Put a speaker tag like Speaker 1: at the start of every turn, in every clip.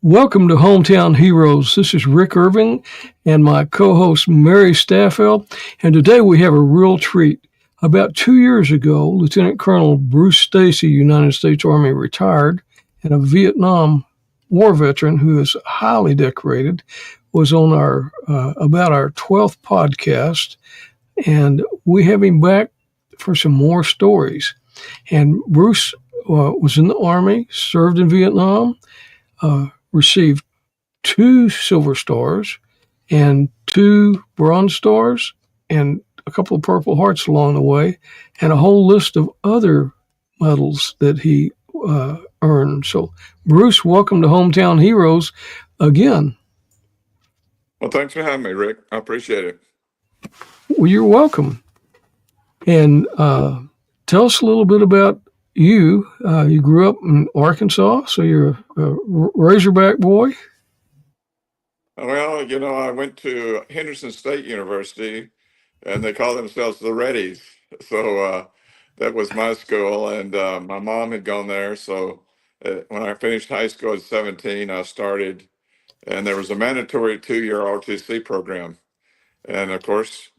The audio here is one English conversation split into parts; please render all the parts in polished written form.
Speaker 1: Welcome to Hometown Heroes. This is Rick Irving and my co-host Mary Staffel, and today we have a real treat. About 2 years ago, Lieutenant Colonel Bruce Stacy, United States Army retired, and a Vietnam War veteran who is highly decorated, was on our about our 12th podcast, and we have him back for some more stories. And Bruce was in the Army, served in Vietnam, received 2 Silver Stars and 2 Bronze Stars and a couple of Purple Hearts along the way, and a whole list of other medals that he earned. So, Bruce, welcome to Hometown Heroes again.
Speaker 2: Well, thanks for having me, Rick. I appreciate it.
Speaker 1: Well, you're welcome. And tell us a little bit about you. You grew up in Arkansas, so you're a Razorback boy.
Speaker 2: Well, I went to Henderson State University, and they call themselves the Reddies. So that was my school, and my mom had gone there. So when I finished high school at 17, I started, and there was a mandatory 2-year ROTC program. And of course,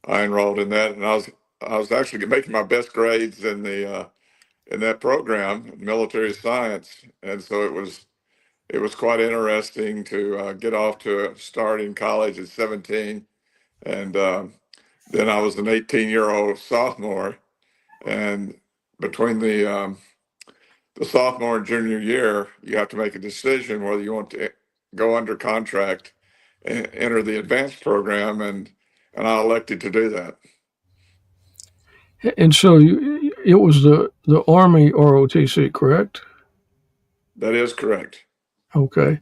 Speaker 2: I enrolled in that, and I was actually making my best grades in that program, military science, and so it was quite interesting to get off to a start in college at 17. And then I was an 18-year-old sophomore. And between the sophomore and junior year, you have to make a decision whether you want to go under contract and enter the advanced program. And I elected to do that.
Speaker 1: And so it was the Army ROTC, correct?
Speaker 2: That is correct.
Speaker 1: Okay.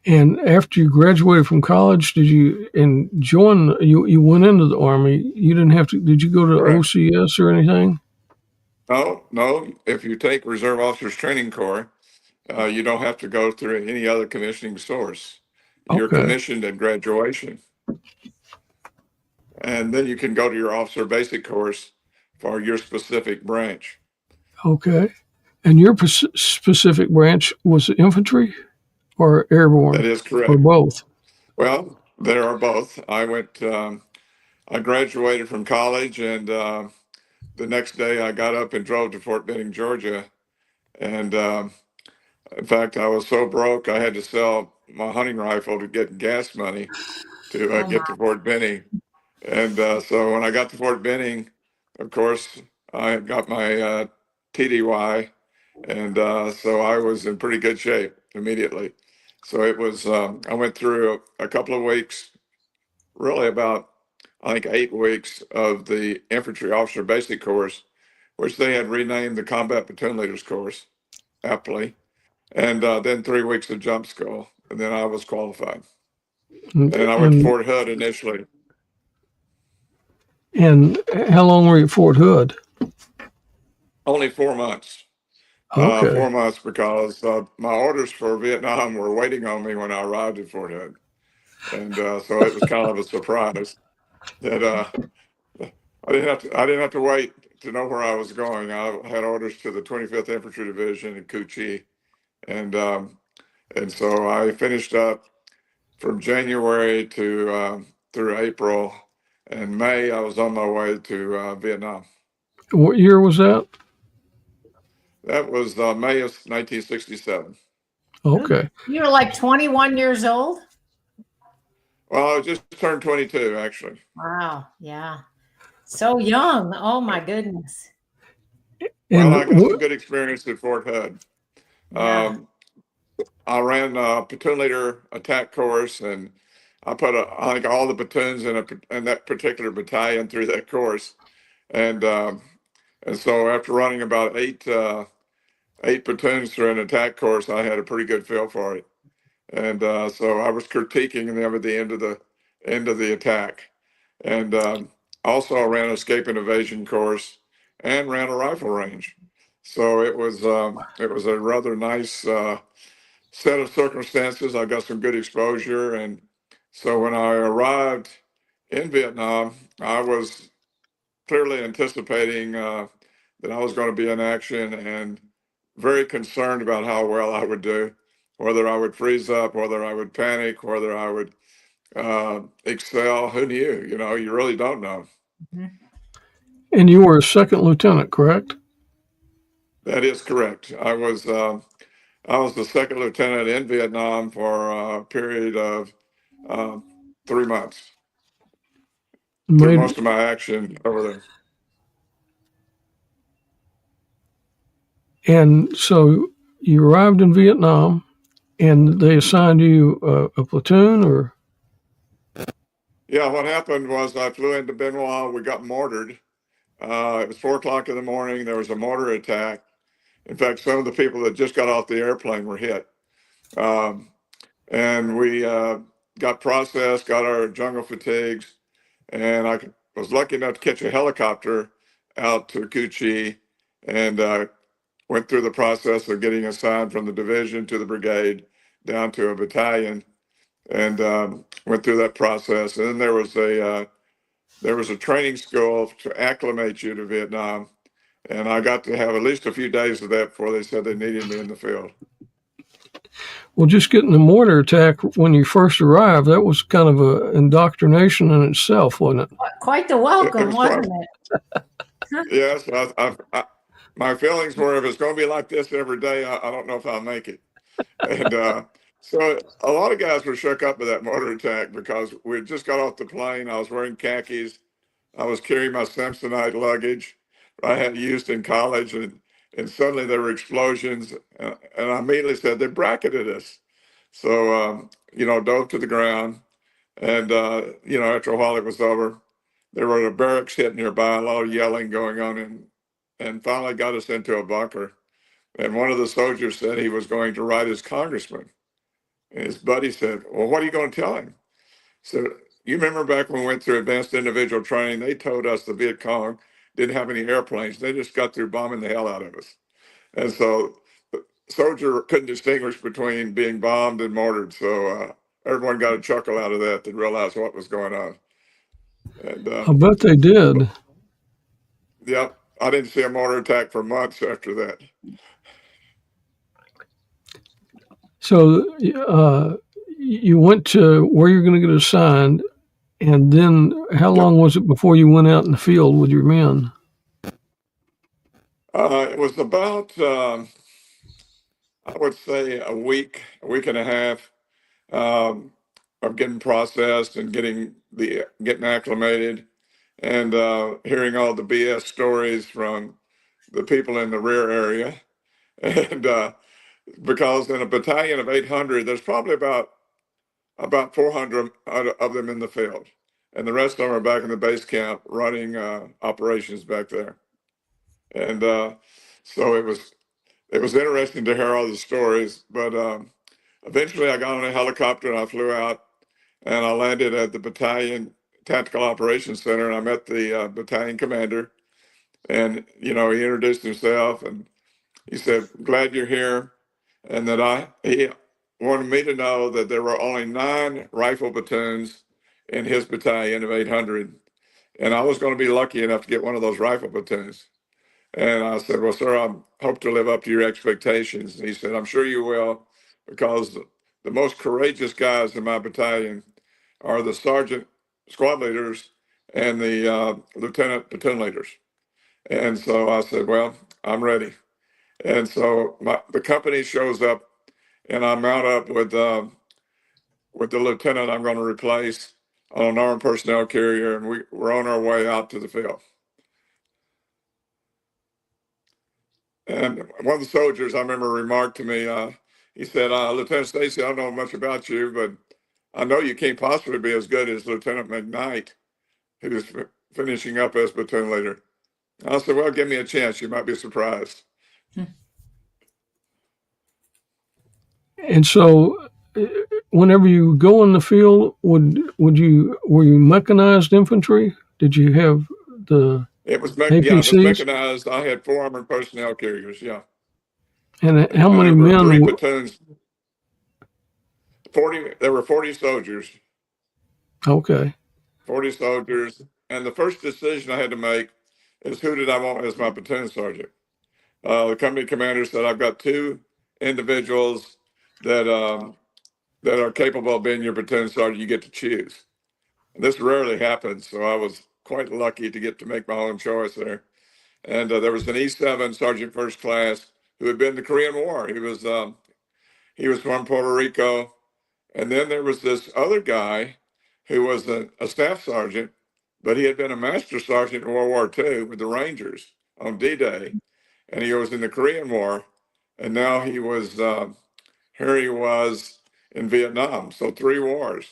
Speaker 1: And after you graduated from college, did you you went into the Army? You didn't have to, did you go to
Speaker 2: Correct.
Speaker 1: OCS or anything?
Speaker 2: No. If you take Reserve Officers Training Corps, you don't have to go through any other commissioning source. You're
Speaker 1: Okay.
Speaker 2: commissioned at graduation. And then you can go to your officer basic course for your specific branch.
Speaker 1: Okay. And your specific branch was infantry or airborne?
Speaker 2: That is correct.
Speaker 1: Or both?
Speaker 2: Well, there are both. I graduated from college, and the next day I got up and drove to Fort Benning, Georgia. And in fact, I was so broke, I had to sell my hunting rifle to get gas money to get to Fort Benning. And so when I got to Fort Benning, of course, I got my TDY, and so I was in pretty good shape immediately. So it was, I went through a couple of weeks, really about, I think, 8 weeks of the Infantry Officer Basic course, which they had renamed the Combat Platoon Leaders course, aptly, and then 3 weeks of jump school, and then I was qualified. And I went to Fort Hood initially.
Speaker 1: And how long were you at Fort Hood?
Speaker 2: Only 4 months.
Speaker 1: Okay.
Speaker 2: 4 months because my orders for Vietnam were waiting on me when I arrived at Fort Hood. And so it was kind of a surprise that I didn't have to wait to know where I was going. I had orders to the 25th Infantry Division in Cu Chi, and so I finished up from January to through April. And May, I was on my way to Vietnam.
Speaker 1: What year was that?
Speaker 2: That was May of 1967.
Speaker 1: Okay.
Speaker 3: You were like 21 years old?
Speaker 2: Well, I just turned 22, actually.
Speaker 3: Wow. Yeah. So young. Oh, my goodness.
Speaker 2: Well, I got some good experience at Fort Hood.
Speaker 3: Yeah.
Speaker 2: I ran a platoon leader attack course, and I put I think all the platoons in that particular battalion through that course. And so after running about eight platoons through an attack course, I had a pretty good feel for it. And so I was critiquing them at the end of the attack. And also I ran an escape and evasion course and ran a rifle range. So it was a rather nice set of circumstances. I got some good exposure. And so when I arrived in Vietnam, I was clearly anticipating that I was going to be in action and very concerned about how well I would do. whether I would freeze up, whether I would panic, whether I would excel. Who knew? You know, you really don't know.
Speaker 3: Mhm.
Speaker 1: And you were a second lieutenant, correct?
Speaker 2: That is correct. I was the second lieutenant in Vietnam for a period of 3 months through
Speaker 1: Made,
Speaker 2: most of my action over there.
Speaker 1: and so you arrived in Vietnam, and they assigned you a platoon, or
Speaker 2: Yeah, what happened was I flew into Benoit. We got mortared. It was 4 o'clock in the morning. There was a mortar attack. In fact, some of the people that just got off the airplane were hit. Um, and we got processed, got our jungle fatigues, and I was lucky enough to catch a helicopter out to Cu Chi, and went through the process of getting assigned from the division to the brigade down to a battalion, and went through that process. And then there was a training school to acclimate you to Vietnam, and I got to have at least a few days of that before they said they needed me in the field.
Speaker 1: well, just getting the mortar attack when you first arrived, that was kind of an indoctrination in itself, wasn't it?
Speaker 3: Quite the
Speaker 2: It
Speaker 3: welcome,
Speaker 2: was
Speaker 3: wasn't
Speaker 2: quite,
Speaker 3: it?
Speaker 2: yes. My feelings were, if it's going to be like this every day, I don't know if I'll make it. And so a lot of guys were shook up by that mortar attack because we had just got off the plane. I was wearing khakis. I was carrying my Samsonite luggage I had used in college, and suddenly there were explosions. And I immediately said, they bracketed us. So, dove to the ground. And, after a while it was over. There were a barracks hit nearby, a lot of yelling going on, and finally got us into a bunker. And one of the soldiers said he was going to write his congressman. And his buddy said, well, what are you going to tell him? So you remember back when we went through advanced individual training, they told us the Viet Cong didn't have any airplanes. They just got through bombing the hell out of us. And so the soldier couldn't distinguish between being bombed and mortared. So everyone got a chuckle out of that to realize what was going on. And
Speaker 1: I bet they did.
Speaker 2: yeah, I didn't see a mortar attack for months after that.
Speaker 1: So you went to where you're going to get assigned, and then how
Speaker 2: Yep.
Speaker 1: long was it before you went out in the field with your men?
Speaker 2: It was about, I would say, a week and a half of getting processed and getting acclimated, and hearing all the BS stories from the people in the rear area. And because in a battalion of 800, there's probably about 400 of them in the field, and the rest of them are back in the base camp running operations back there. And so it was interesting to hear all the stories. But eventually, I got on a helicopter and I flew out, and I landed at the battalion tactical operations center, and I met the battalion commander, and he introduced himself, and he said, "Glad you're here," and that he wanted me to know that there were only 9 rifle platoons in his battalion of 800, and I was going to be lucky enough to get one of those rifle platoons. And I said, well, sir, I hope to live up to your expectations. And he said, I'm sure you will, because the most courageous guys in my battalion are the sergeant squad leaders and the lieutenant platoon leaders. And so I said, well, I'm ready. And so the company shows up, and I mount up with the lieutenant I'm going to replace on an armed personnel carrier, and we're on our way out to the field. And one of the soldiers, I remember, remarked to me, he said, Lieutenant Stacy, I don't know much about you, but I know you can't possibly be as good as Lieutenant McKnight, who's finishing up as platoon leader. I said, well, give me a chance. You might be surprised.
Speaker 1: And so, whenever you go in the field, were you mechanized infantry? Did you have the
Speaker 2: It was, it was
Speaker 1: APCs?
Speaker 2: mechanized. I had 4 armored personnel carriers, yeah.
Speaker 1: And how
Speaker 2: And
Speaker 1: many
Speaker 2: there were
Speaker 1: men?
Speaker 2: 3 platoons, 40, there were 40 soldiers.
Speaker 1: Okay.
Speaker 2: 40 soldiers. And the first decision I had to make is, who did I want as my platoon sergeant? The company commander said, I've got 2 individuals that are capable of being your platoon sergeant, you get to choose. And this rarely happens, so I was quite lucky to get to make my own choice there. And there was an E7 Sergeant First Class who had been in the Korean War. He was from Puerto Rico. And then there was this other guy who was a staff sergeant, but he had been a master sergeant in World War II with the Rangers on D-Day. And he was in the Korean War. And now here he was in Vietnam. So 3 wars.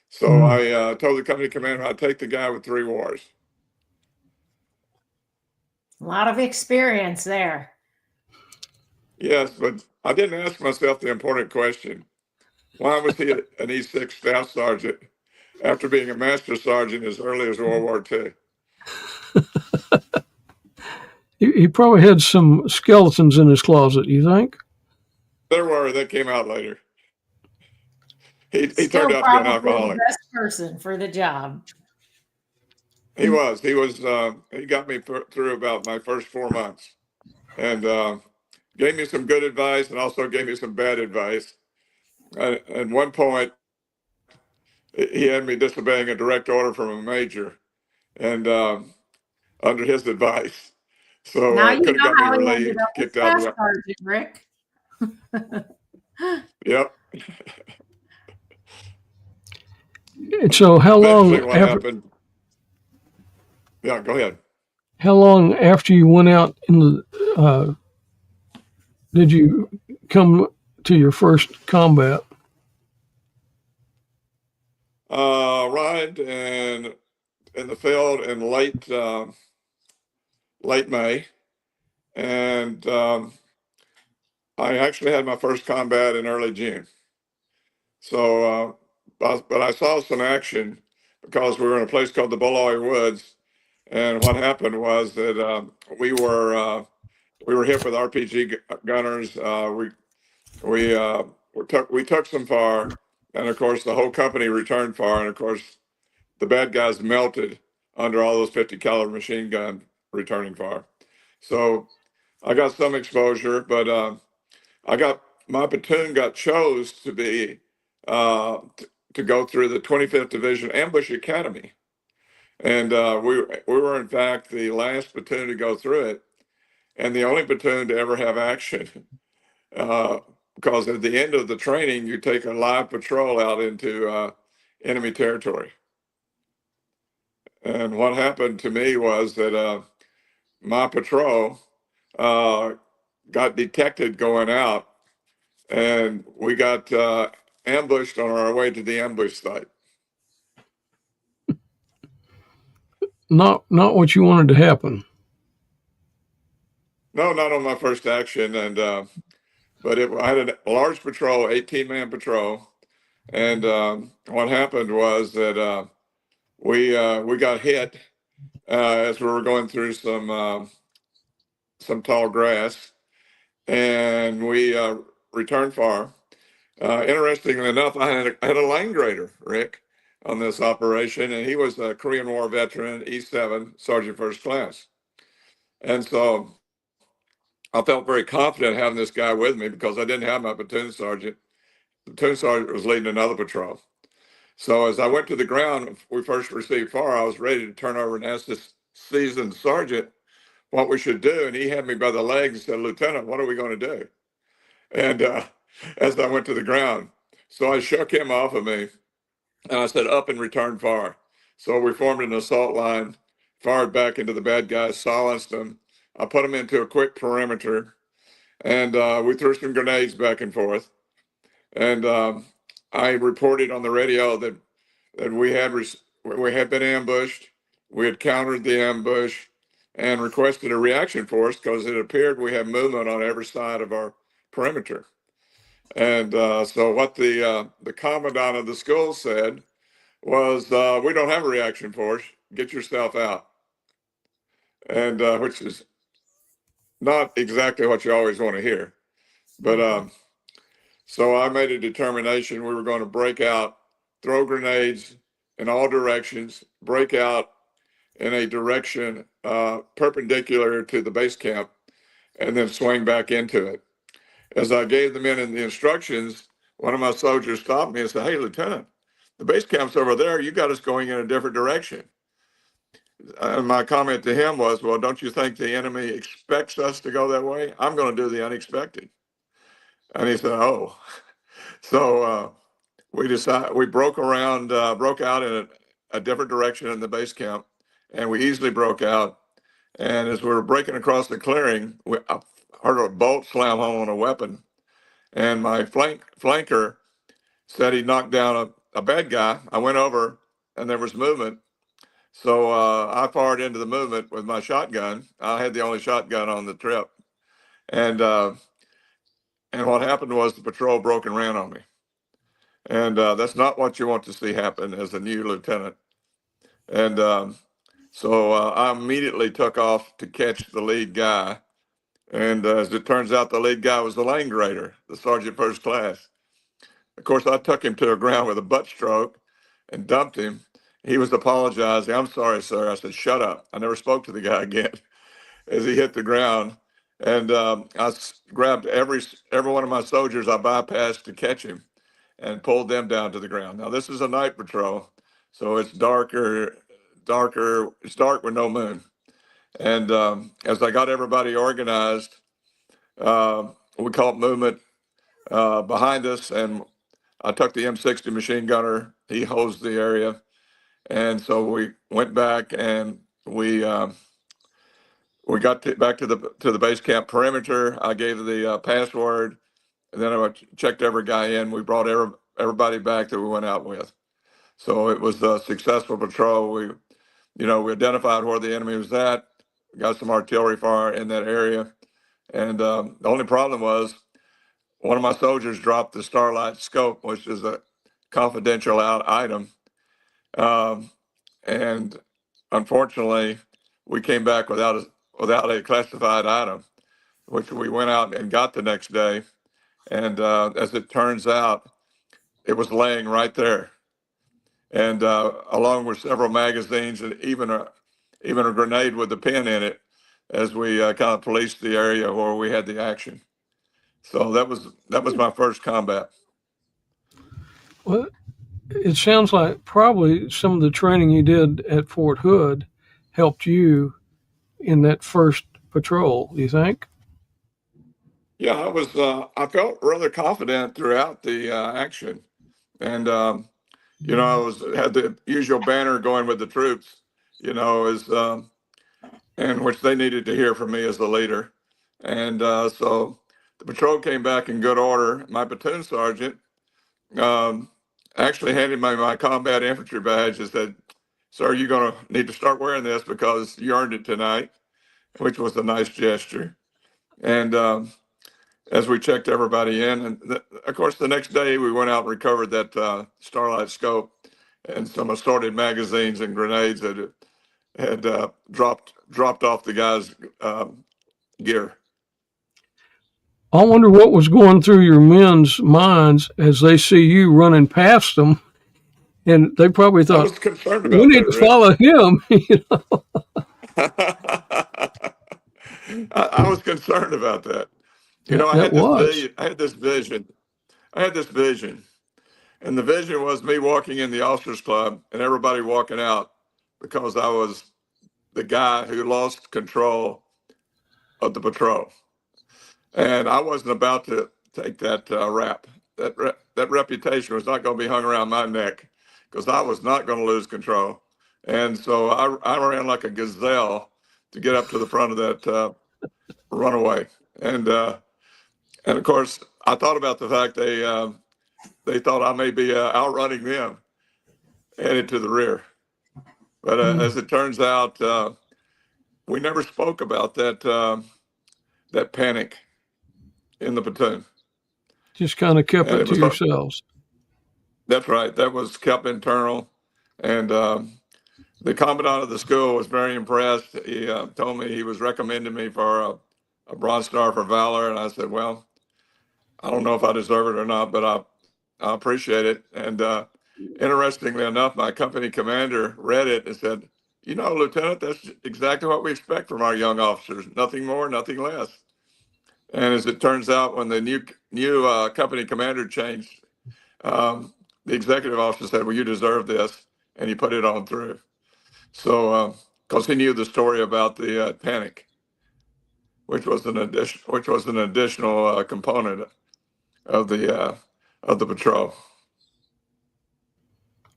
Speaker 2: So I told the company commander I'd take the guy with 3 wars.
Speaker 3: A lot of experience there.
Speaker 2: Yes, but I didn't ask myself the important question. Why was he an E6 staff sergeant after being a master sergeant as early as World War II?
Speaker 1: He probably had some skeletons in his closet, you think?
Speaker 2: There were, that came out later. He
Speaker 3: Still
Speaker 2: turned out to be an
Speaker 3: probably
Speaker 2: alcoholic.
Speaker 3: the best person for the job.
Speaker 2: He got me through about my first 4 months and gave me some good advice and also gave me some bad advice. At one point, he had me disobeying a direct order from a major and under his advice. So
Speaker 3: Now you
Speaker 2: could have
Speaker 3: know
Speaker 2: got me
Speaker 3: how he ended
Speaker 2: relieved,
Speaker 3: up
Speaker 2: kicked
Speaker 3: as
Speaker 2: out of
Speaker 3: staff sergeant, Rick.
Speaker 2: Yep.
Speaker 1: And so how
Speaker 2: Eventually
Speaker 1: long
Speaker 2: what happened? Yeah, go ahead.
Speaker 1: How long after you went out in the did you come to your first combat?
Speaker 2: Arrived in the field in late May, and I actually had my first combat in early June. So, but I saw some action because we were in a place called the Bulloy Woods, and what happened was that we were hit with RPG gunners. We took some fire, and of course the whole company returned fire, and of course the bad guys melted under all those 50 caliber machine gun returning fire. So I got some exposure, but my platoon got chose to be to go through the 25th Division Ambush Academy, and we were in fact the last platoon to go through it, and the only platoon to ever have action. Because at the end of the training, you take a live patrol out into enemy territory. And what happened to me was that my patrol got detected going out, and we got ambushed on our way to the ambush site.
Speaker 1: Not what you wanted to happen.
Speaker 2: No, not on my first action, and but I had a large patrol, 18-man patrol, and what happened was that we got hit as we were going through some tall grass, and we returned fire. Interestingly enough, I had a lane grader, Rick, on this operation, and he was a Korean War veteran, E7 Sergeant First Class. And so I felt very confident having this guy with me because I didn't have my platoon sergeant. The platoon sergeant was leading another patrol. So as I went to the ground, we first received fire, I was ready to turn over and ask this seasoned sergeant what we should do. And he had me by the legs and said, "Lieutenant, what are we going to do?" And as I went to the ground, so I shook him off of me and I said, "Up and return fire." So we formed an assault line, fired back into the bad guys, silenced them. I put them into a quick perimeter, and we threw some grenades back and forth. And I reported on the radio that we had been ambushed, we had countered the ambush, and requested a reaction force because it appeared we had movement on every side of our perimeter. And so what the commandant of the school said was, "We don't have a reaction force. Get yourself out." And which is not exactly what you always want to hear. But so I made a determination we were going to break out, throw grenades in all directions, break out in a direction perpendicular to the base camp, and then swing back into it. as I gave them in the instructions, one of my soldiers stopped me and said, "Hey, Lieutenant, the base camp's over there. You got us going in a different direction." And my comment to him was, "Well, don't you think the enemy expects us to go that way? I'm going to do the unexpected." And he said, "Oh." So we broke out in a different direction in the base camp, and we easily broke out. And as we were breaking across the clearing, I heard a bolt slam home on a weapon, and my flanker said he knocked down a bad guy. I went over, and there was movement. So I fired into the movement with my shotgun. I had the only shotgun on the trip, and what happened was the patrol broke and ran on me, and that's not what you want to see happen as a new lieutenant. And so I immediately took off to catch the lead guy. And as it turns out, the lead guy was the lane grader, the sergeant first class. Of course, I took him to the ground with a butt stroke and dumped him. He was apologizing. "I'm sorry, sir." I said, "Shut up." I never spoke to the guy again as he hit the ground. And grabbed every one of my soldiers I bypassed to catch him and pulled them down to the ground. Now, this is a night patrol, so it's darker. It's dark with no moon. And as I got everybody organized, we caught movement behind us, and I took the M60 machine gunner. He hosed the area, and so we went back and we got back to the base camp perimeter. I gave the password, and then I checked every guy in. We brought everybody back that we went out with. So it was a successful patrol. We identified where the enemy was at, got some artillery fire in that area, and the only problem was one of my soldiers dropped the Starlight scope, which is a confidential item, and unfortunately, we came back without a classified item, which we went out and got the next day. And as it turns out, it was laying right there, and along with several magazines and even a grenade with a pin in it, as we kind of policed the area where we had the action. So that was my first combat.
Speaker 1: Well, it sounds like probably some of the training you did at Fort Hood helped you in that first patrol. Do you think?
Speaker 2: Yeah, I felt rather confident throughout the action, and I had the usual banner going with the troops, as and which they needed to hear from me as the leader. And so the patrol came back in good order. My platoon sergeant um, actually handed me my combat infantry badge and said, "Sir, you're going to need to start wearing this because you earned it tonight," which was a nice gesture. And as we checked everybody in, and of course, the next day we went out and recovered that Starlight scope and some assorted magazines and grenades that had dropped off the guy's gear.
Speaker 1: I wonder what was going through your men's minds as they see you running past them, and they probably
Speaker 2: I
Speaker 1: thought,
Speaker 2: was concerned
Speaker 1: "We
Speaker 2: about
Speaker 1: need
Speaker 2: that,
Speaker 1: to
Speaker 2: Rick.
Speaker 1: follow him."
Speaker 2: I was concerned about that. I
Speaker 1: That
Speaker 2: had this
Speaker 1: was.
Speaker 2: vision. I had this vision, and the vision was me walking in the officers club and everybody walking out because I was the guy who lost control of the patrol, and I wasn't about to take that rap. That reputation was not going to be hung around my neck because I was not going to lose control, and so I ran like a gazelle to get up to the front of that runaway, and of course I thought about the fact they thought I may be outrunning them, headed to the rear, but as it turns out, we never spoke about that panic in the platoon.
Speaker 1: Just kind of kept
Speaker 2: And
Speaker 1: it
Speaker 2: it
Speaker 1: to
Speaker 2: was,
Speaker 1: yourselves.
Speaker 2: that's right, that was kept internal. And the commandant of the school was very impressed. He told me he was recommending me for a Bronze Star for Valor. And I said, "Well, I don't know if I deserve it or not, but I appreciate it." And interestingly enough, my company commander read it and said, "Lieutenant, that's exactly what we expect from our young officers. Nothing more, nothing less." And as it turns out, when the new company commander changed, the executive officer said, well, you deserve this. And he put it on through. So, because he knew the story about the panic, which was an additional component of the patrol.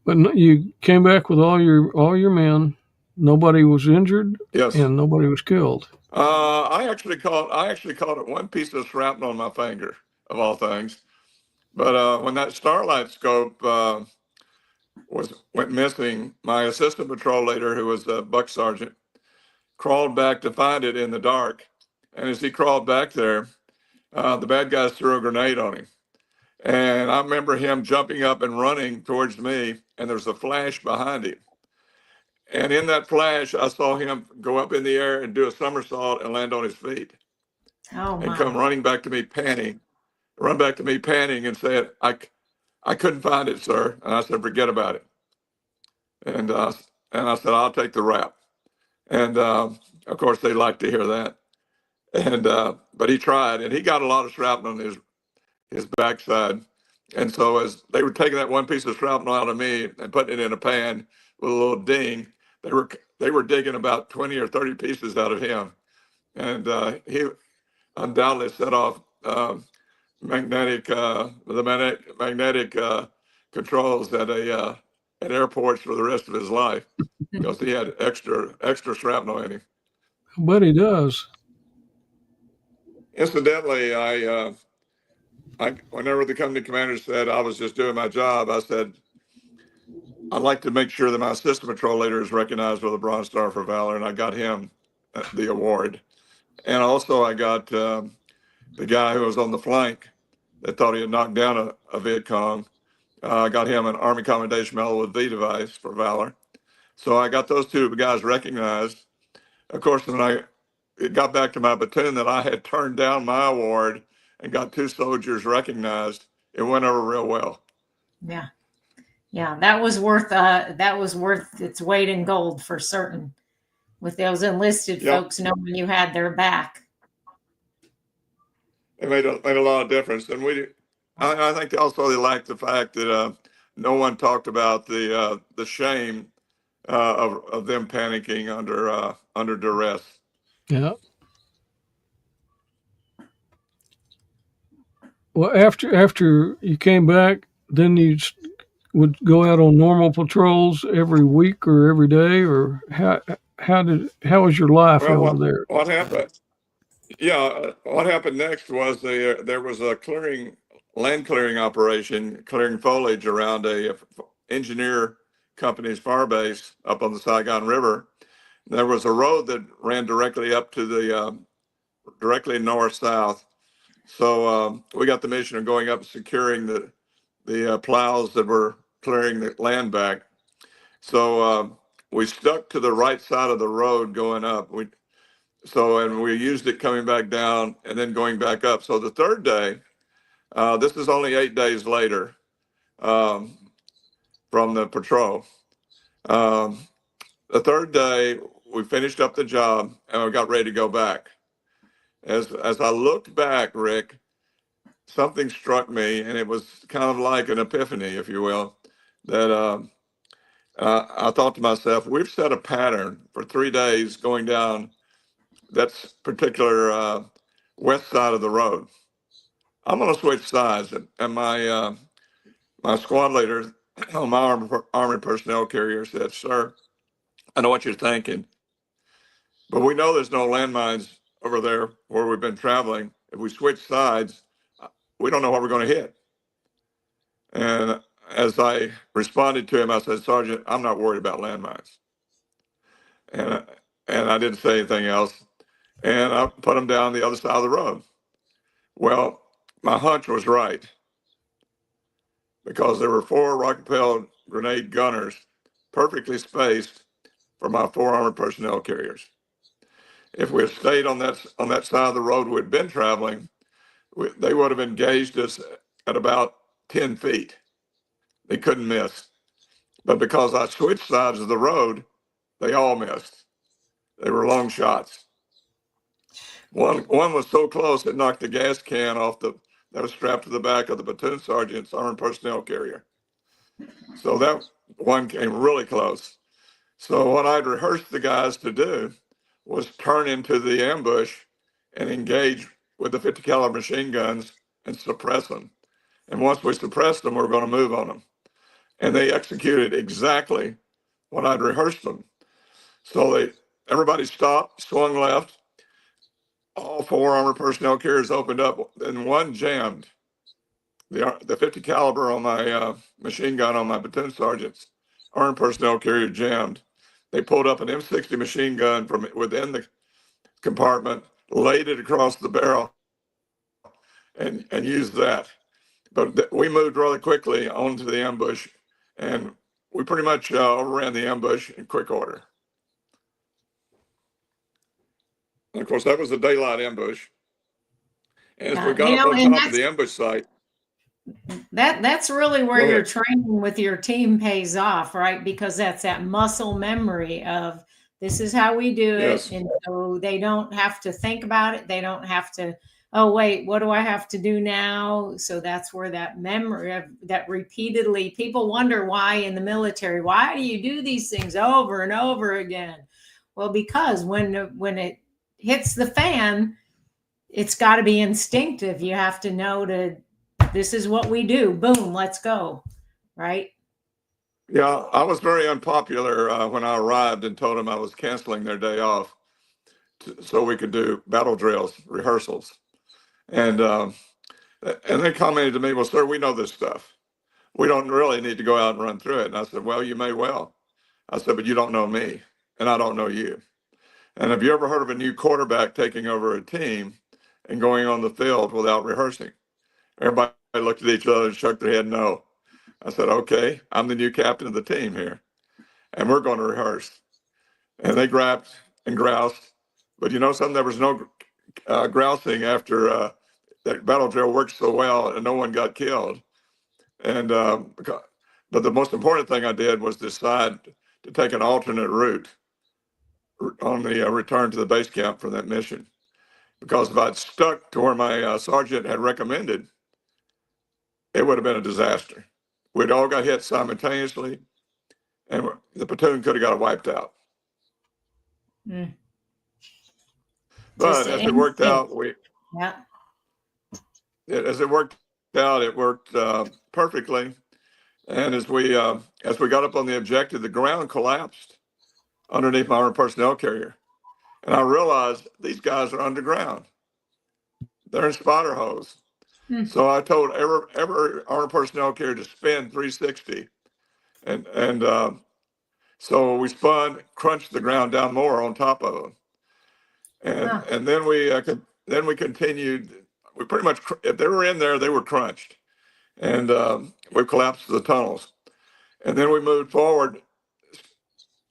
Speaker 1: But you came back with all your men. Nobody was injured.
Speaker 2: Yes.
Speaker 1: And nobody was killed.
Speaker 2: I actually caught it one piece of shrapnel on my finger, of all things. But when that starlight scope went missing, my assistant patrol leader, who was a buck sergeant, crawled back to find it in the dark. And as he crawled back there, the bad guys threw a grenade on him. And I remember him jumping up and running towards me, and there's a flash behind him. And in that flash, I saw him go up in the air and do a somersault and land on his feet.
Speaker 3: Oh,
Speaker 2: and
Speaker 3: my.
Speaker 2: come running back to me panting, and said, I couldn't find it, sir. And I said, forget about it. And I said, I'll take the rap. And of course, they like to hear that. And but he tried, and he got a lot of shrapnel on his backside. And so as they were taking that one piece of shrapnel out of me and putting it in a pan with a little ding, they were digging about 20 or 30 pieces out of him. And he undoubtedly set off magnetic controls at airports for the rest of his life, because he had extra shrapnel in him.
Speaker 1: But he does.
Speaker 2: Incidentally, I whenever the company commander said I was just doing my job, I said, I'd like to make sure that my assistant patrol leader is recognized with a Bronze Star for Valor, and I got him the award. And also I got the guy who was on the flank that thought he had knocked down a Viet Cong. I got him an Army Commendation Medal with V device for Valor. So I got those two guys recognized. Of course, when it got back to my platoon that I had turned down my award and got two soldiers recognized, it went over real well.
Speaker 3: Yeah. Yeah, that was worth its weight in gold for certain, with those enlisted folks knowing you had their back.
Speaker 2: It made a lot of difference. And I think also they lacked the fact that no one talked about the shame of them panicking under duress.
Speaker 1: Yeah. Well, after you came back, then you would go out on normal patrols every week or every day, or how was your life over there?
Speaker 2: What happened? Yeah, what happened next was there was a land clearing operation, clearing foliage around a engineer company's fire base up on the Saigon River. There was a road that ran directly up to directly north-south. So we got the mission of going up and securing the plows that were clearing the land back. So we stuck to the right side of the road going up. And we used it coming back down and then going back up. So the third day, this is only 8 days later from the patrol. The third day, we finished up the job and we got ready to go back. As I looked back, Rick, something struck me, and it was kind of like an epiphany, if you will, that I thought to myself, we've set a pattern for 3 days going down that particular west side of the road. I'm going to switch sides. And my squad leader on my Army personnel carrier said, sir, I know what you're thinking, but we know there's no landmines over there where we've been traveling. If we switch sides, we don't know what we're going to hit. And as I responded to him, I said, Sergeant, I'm not worried about landmines. And I didn't say anything else. And I put them down the other side of the road. Well, my hunch was right, because there were 4 rocket-propelled grenade gunners perfectly spaced for my 4 armored personnel carriers. If we had stayed on that side of the road we'd been traveling, they would have engaged us at about 10 feet. They couldn't miss. But because I switched sides of the road, they all missed. They were long shots. One was so close it knocked the gas can off that was strapped to the back of the platoon sergeant's armored personnel carrier. So that one came really close. So what I'd rehearsed the guys to do was turn into the ambush and engage with the 50 caliber machine guns and suppress them. And once we suppressed them, we were going to move on them. And they executed exactly what I'd rehearsed them. So everybody stopped, swung left. All 4 armored personnel carriers opened up, and one jammed. The 50 caliber on my machine gun on my platoon sergeant's armored personnel carrier jammed. They pulled up an M60 machine gun from within the compartment, laid it across the barrel, and used that. But we moved really quickly onto the ambush, and we pretty much overran the ambush in quick order. And of course, that was a daylight ambush. And as we got up on top of the ambush site,
Speaker 3: that's really where your training with your team pays off, right? Because that's that muscle memory of this is how we do it. Yes. And so they don't have to think about it. They don't have to, oh, wait, what do I have to do now? So that's where that memory of that repeatedly, people wonder why in the military, why do you do these things over and over again? Well, because when it hits the fan, it's got to be instinctive. You have to know this is what we do. Boom, let's go. Right?
Speaker 2: Yeah, I was very unpopular when I arrived and told them I was canceling their day off so we could do battle drills, rehearsals. And they commented to me, well, sir, we know this stuff. We don't really need to go out and run through it. And I said, well, you may well. I said, but you don't know me and I don't know you. And have you ever heard of a new quarterback taking over a team and going on the field without rehearsing? Everybody looked at each other and shook their head no. I said, okay, I'm the new captain of the team here, and we're going to rehearse. And they grabbed and groused. But you know something? There was no grousing after that battle drill worked so well and no one got killed. And but the most important thing I did was decide to take an alternate route on the return to the base camp for that mission. Because if I'd stuck to where my sergeant had recommended, it would have been a disaster. We'd all got hit simultaneously, and the platoon could have got wiped out. Mm. But as it worked out, it worked perfectly. And as we got up on the objective, the ground collapsed underneath my armored personnel carrier. And I realized these guys are underground. They're in spotter holes. Hmm. So I told every armored personnel carrier to spin 360. And so we spun, crunched the ground down more on top of them. And then we continued. We pretty much, if they were in there, they were crunched. And we collapsed the tunnels. And then we moved forward,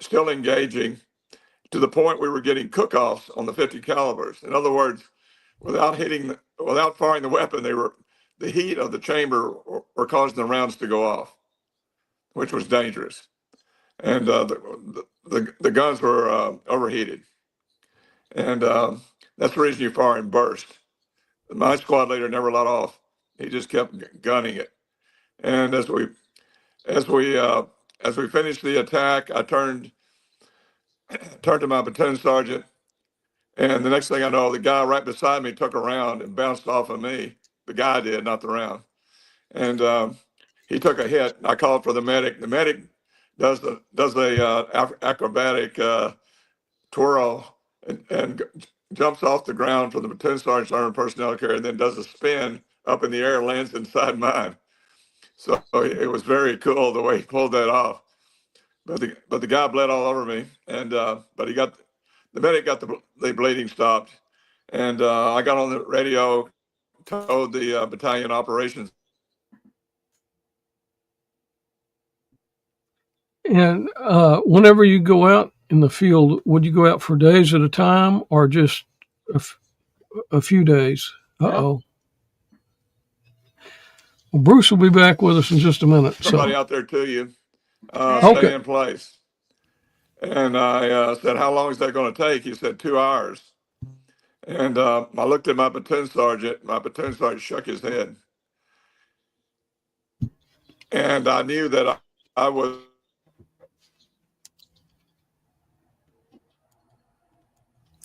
Speaker 2: still engaging, to the point we were getting cook-offs on the 50 calibers. In other words, without firing the weapon, the heat of the chamber were causing the rounds to go off, which was dangerous. And the guns were overheated. And that's the reason you fire in burst. My squad leader never let off. He just kept gunning it. And as we finished the attack, I turned to my platoon sergeant, and the next thing I know, the guy right beside me took a round and bounced off of me. The guy did, not the round. And he took a hit. I called for the medic. The medic does a acrobatic twirl and jumps off the ground from the platoon sergeant's armored personnel carrier, and then does a spin up in the air and lands inside mine. So it was very cool the way he pulled that off. But the guy bled all over me, and but the medic got the bleeding stopped, and I got on the radio, told the battalion operations.
Speaker 1: And whenever you go out in the field, would you go out for days at a time or just a few days? Uh-oh. Well, Bruce will be back with us in just a minute.
Speaker 2: Somebody out there to you. Stay in place. And I said, how long is that going to take? He said, 2 hours. And I looked at my platoon sergeant. My platoon sergeant shook his head. And I knew that I was.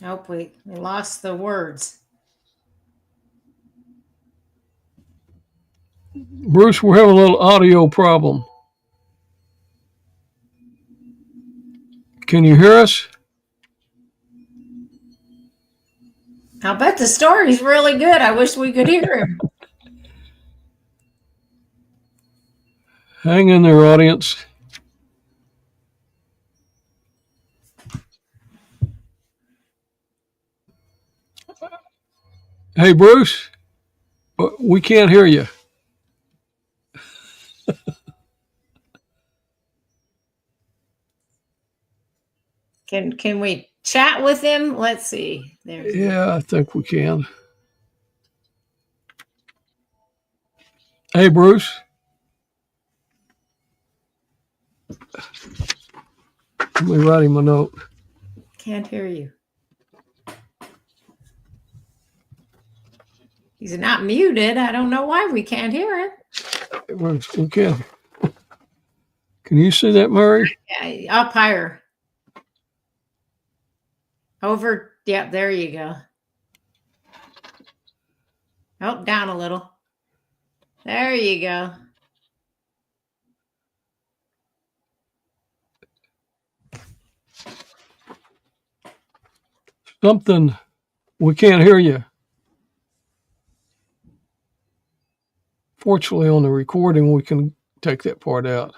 Speaker 3: Oh, we lost the words.
Speaker 1: Bruce, we're having a little audio problem. Can you hear us?
Speaker 3: I'll bet the story's really good. I wish we could hear him.
Speaker 1: Hang in there, audience. Hey, Bruce, we can't hear you.
Speaker 3: Can we chat with him? Let's see.
Speaker 1: Yeah, I think we can. Hey, Bruce. Let me write him a note.
Speaker 3: Can't hear you. He's not muted. I don't know why we can't hear him.
Speaker 1: We can. Can you see that, Mary?
Speaker 3: Yeah, up higher. Over. Yeah, there you go. Oh, down a little. There you go.
Speaker 1: Something. We can't hear you. Fortunately, on the recording, we can take that part out.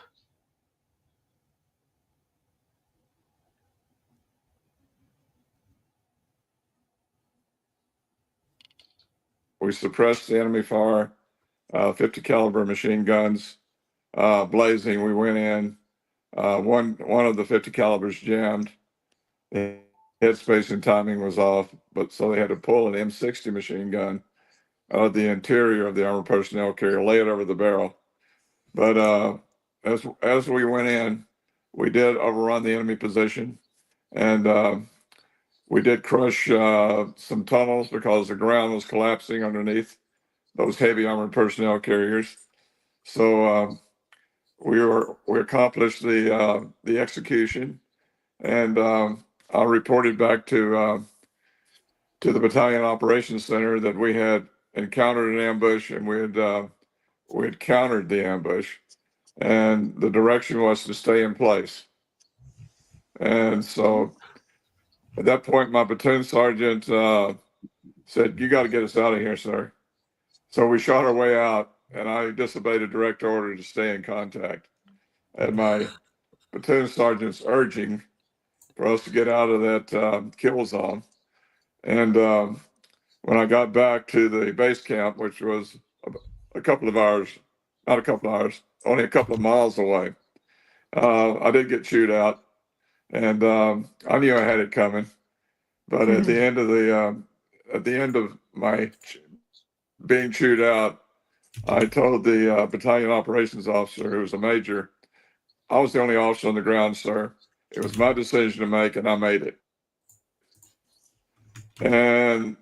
Speaker 2: We suppressed the enemy fire, 50 caliber machine guns blazing. We went in. One of the 50 calibers jammed. The headspace and timing was off, but so they had to pull an M60 machine gun out of the interior of the armored personnel carrier, lay it over the barrel. But as we went in, we did overrun the enemy position, and we did crush some tunnels because the ground was collapsing underneath those heavy armored personnel carriers. So we accomplished the execution, and I reported back to the Battalion Operations Center that we had encountered an ambush, and we had countered the ambush, and the direction was to stay in place. And so at that point, my platoon sergeant said, "You got to get us out of here, sir." So we shot our way out, and I disobeyed a direct order to stay in contact. And my platoon sergeant's urging for us to get out of that kill zone. And when I got back to the base camp, which was a couple of hours, not a couple of hours, only a couple of miles away, I did get chewed out, and I knew I had it coming. But at the end of my being chewed out, I told the battalion operations officer, who was a major, I was the only officer on the ground, sir. It was my decision to make, and I made it. And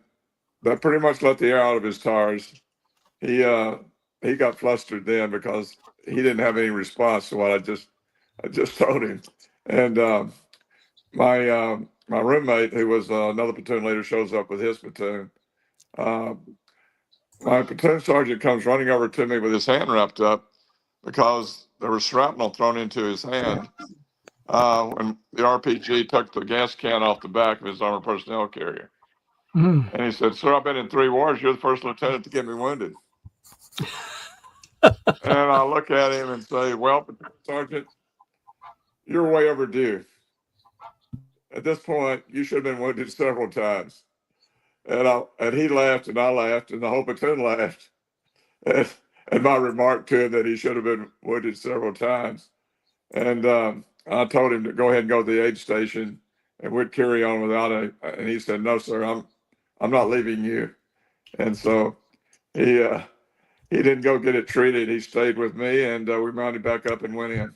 Speaker 2: that pretty much let the air out of his tires. He got flustered then because he didn't have any response to what I just told him. And my roommate, who was another platoon leader, shows up with his platoon. My platoon sergeant comes running over to me with his hand wrapped up because there was shrapnel thrown into his hand when the RPG took the gas can off the back of his armored personnel carrier. And he said, "Sir, I've been in 3 wars. You're the first lieutenant to get me wounded." And I look at him and say, "Well, Sergeant, you're way overdue. At this point, you should have been wounded several times." And he laughed, and I laughed, and the whole platoon laughed. And my remark to him that he should have been wounded several times. And I told him to go ahead and go to the aid station, and we'd carry on without it. And he said, "No, sir, I'm not leaving you." And so he didn't go get it treated. He stayed with me, and we mounted back up and went in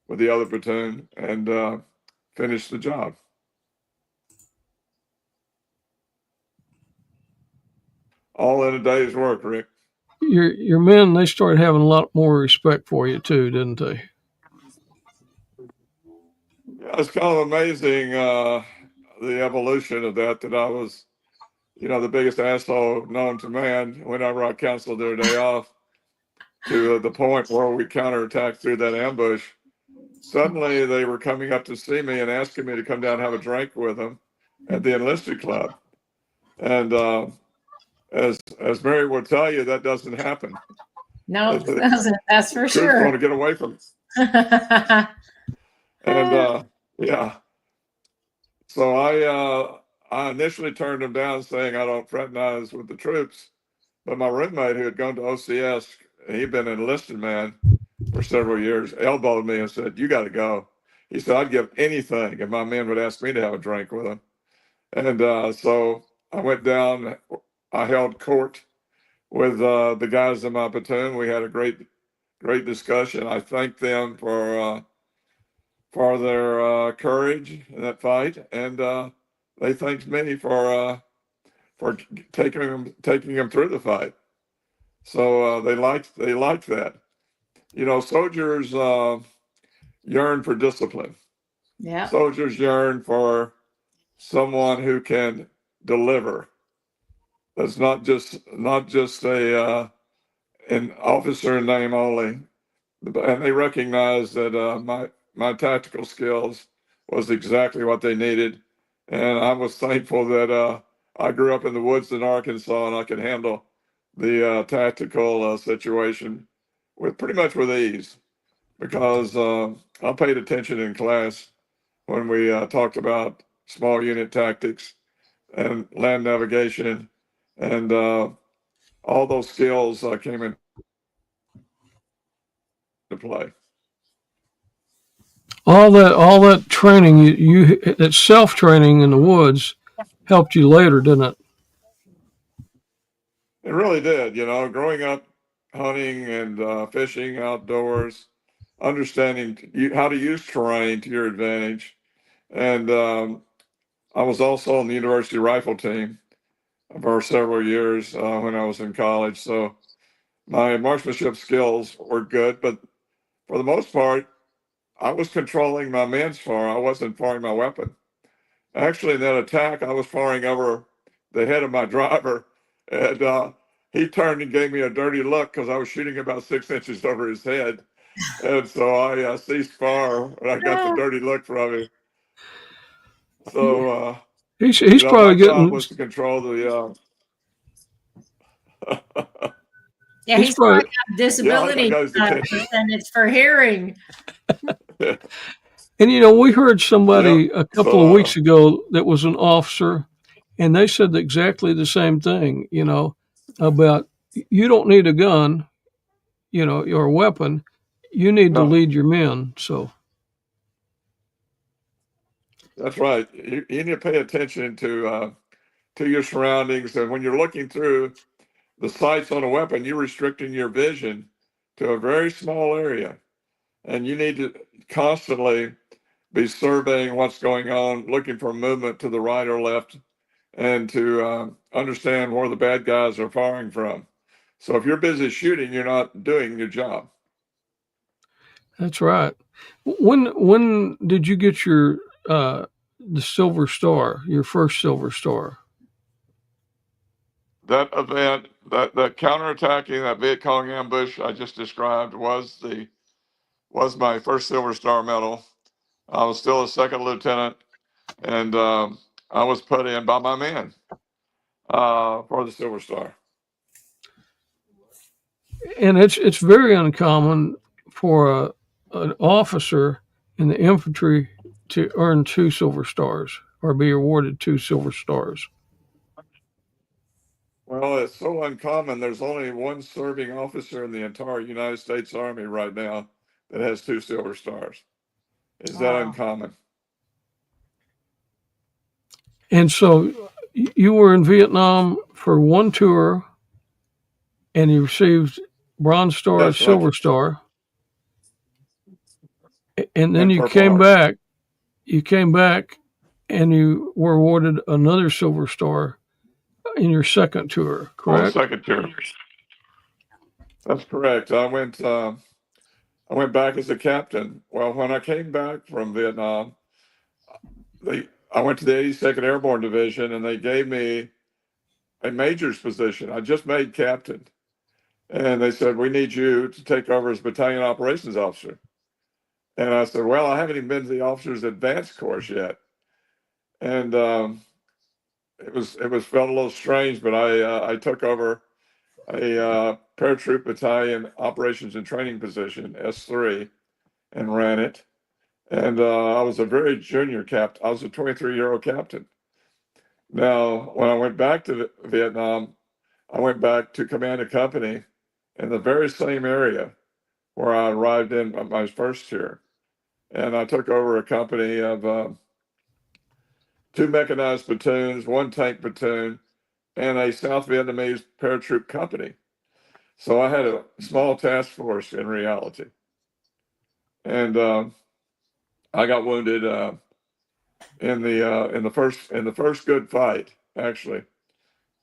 Speaker 2: with the other platoon and finished the job. all in a day's work, Rick.
Speaker 1: Your men, they started having a lot more respect for you too, didn't they?
Speaker 2: Yeah, it's kind of amazing the evolution of that I was, the biggest asshole known to man whenever I canceled their day off, to the point where we counterattacked through that ambush. Suddenly they were coming up to see me and asking me to come down and have a drink with them at the enlisted club. And as Mary will tell you, that doesn't happen.
Speaker 3: No, it doesn't. That's for sure.
Speaker 2: Troops want to get away from it. And yeah. So I initially turned him down, saying I don't fraternize with the troops. But my roommate, who had gone to OCS, he'd been an enlisted man for several years, elbowed me and said, "You got to go." He said, "I'd give anything if my men would ask me to have a drink with them." And so I went down. I held court with the guys in my platoon. We had a great discussion. I thanked them for their courage in that fight, and they thanked me for taking them through the fight. So they liked that. Soldiers yearn for discipline.
Speaker 3: Yeah.
Speaker 2: Soldiers yearn for someone who can deliver. That's not just an officer in name only, and they recognize that my tactical skills was exactly what they needed, and I was thankful that I grew up in the woods in Arkansas and I could handle the tactical situation pretty much with ease, because I paid attention in class when we talked about small unit tactics and land navigation, and all those skills came into play.
Speaker 1: All that training, that self-training in the woods helped you later, didn't it?
Speaker 2: It really did. Growing up hunting and fishing outdoors, understanding how to use terrain to your advantage. And I was also on the university rifle team for several years when I was in college. So my marksmanship skills were good, but for the most part, I was controlling my men's fire. I wasn't firing my weapon. Actually, in that attack, I was firing over the head of my driver, and he turned and gave me a dirty look because I was shooting about 6 inches over his head. And so I ceased fire when I got the dirty look from him. So
Speaker 1: he's probably
Speaker 2: my
Speaker 1: getting.
Speaker 2: job was to control the.
Speaker 3: Yeah, he's probably got disability
Speaker 2: percentage
Speaker 3: for hearing.
Speaker 1: And we heard somebody a couple of weeks ago that was an officer, and they said exactly the same thing. About you don't need a gun, or a weapon. You need to lead your men. So
Speaker 2: that's right. You need to pay attention to your surroundings, and when you're looking through the sights on a weapon, you're restricting your vision to a very small area, and you need to constantly be surveying what's going on, looking for movement to the right or left, and to understand where the bad guys are firing from. So if you're busy shooting, you're not doing your job.
Speaker 1: That's right. When did you get your the Silver Star, your first Silver Star?
Speaker 2: That event, that counterattacking, that Viet Cong ambush I just described was my first Silver Star medal. I was still a second lieutenant, and I was put in by my men for the Silver Star.
Speaker 1: And it's very uncommon for an officer in the infantry to earn 2 Silver Stars or be awarded 2 Silver Stars.
Speaker 2: Well, it's so uncommon. There's only one serving officer in the entire United States Army right now that has 2 Silver Stars. Is that uncommon?
Speaker 1: And so you were in Vietnam for one tour, and you received Bronze Star, Silver Star, and then you came back. You came back, and you were awarded another Silver Star. in your second tour, correct?
Speaker 2: On the second tour. That's correct. I went back as a captain. Well, when I came back from Vietnam, I went to the 82nd Airborne Division, and they gave me a major's position. I just made captain, and they said, "We need you to take over as battalion operations officer." And I said, "Well, I haven't even been to the officers advanced course yet," and it felt a little strange. But I took over a paratroop battalion operations and training position, S3, and ran it. And I was a very junior captain. I was a 23-year-old captain. Now, when I went back to Vietnam, I went back to command a company in the very same area where I arrived in my first year. And I took over a company of 2 mechanized platoons, 1 tank platoon, and a South Vietnamese paratroop company. So I had a small task force in reality. And I got wounded in the first good fight, actually.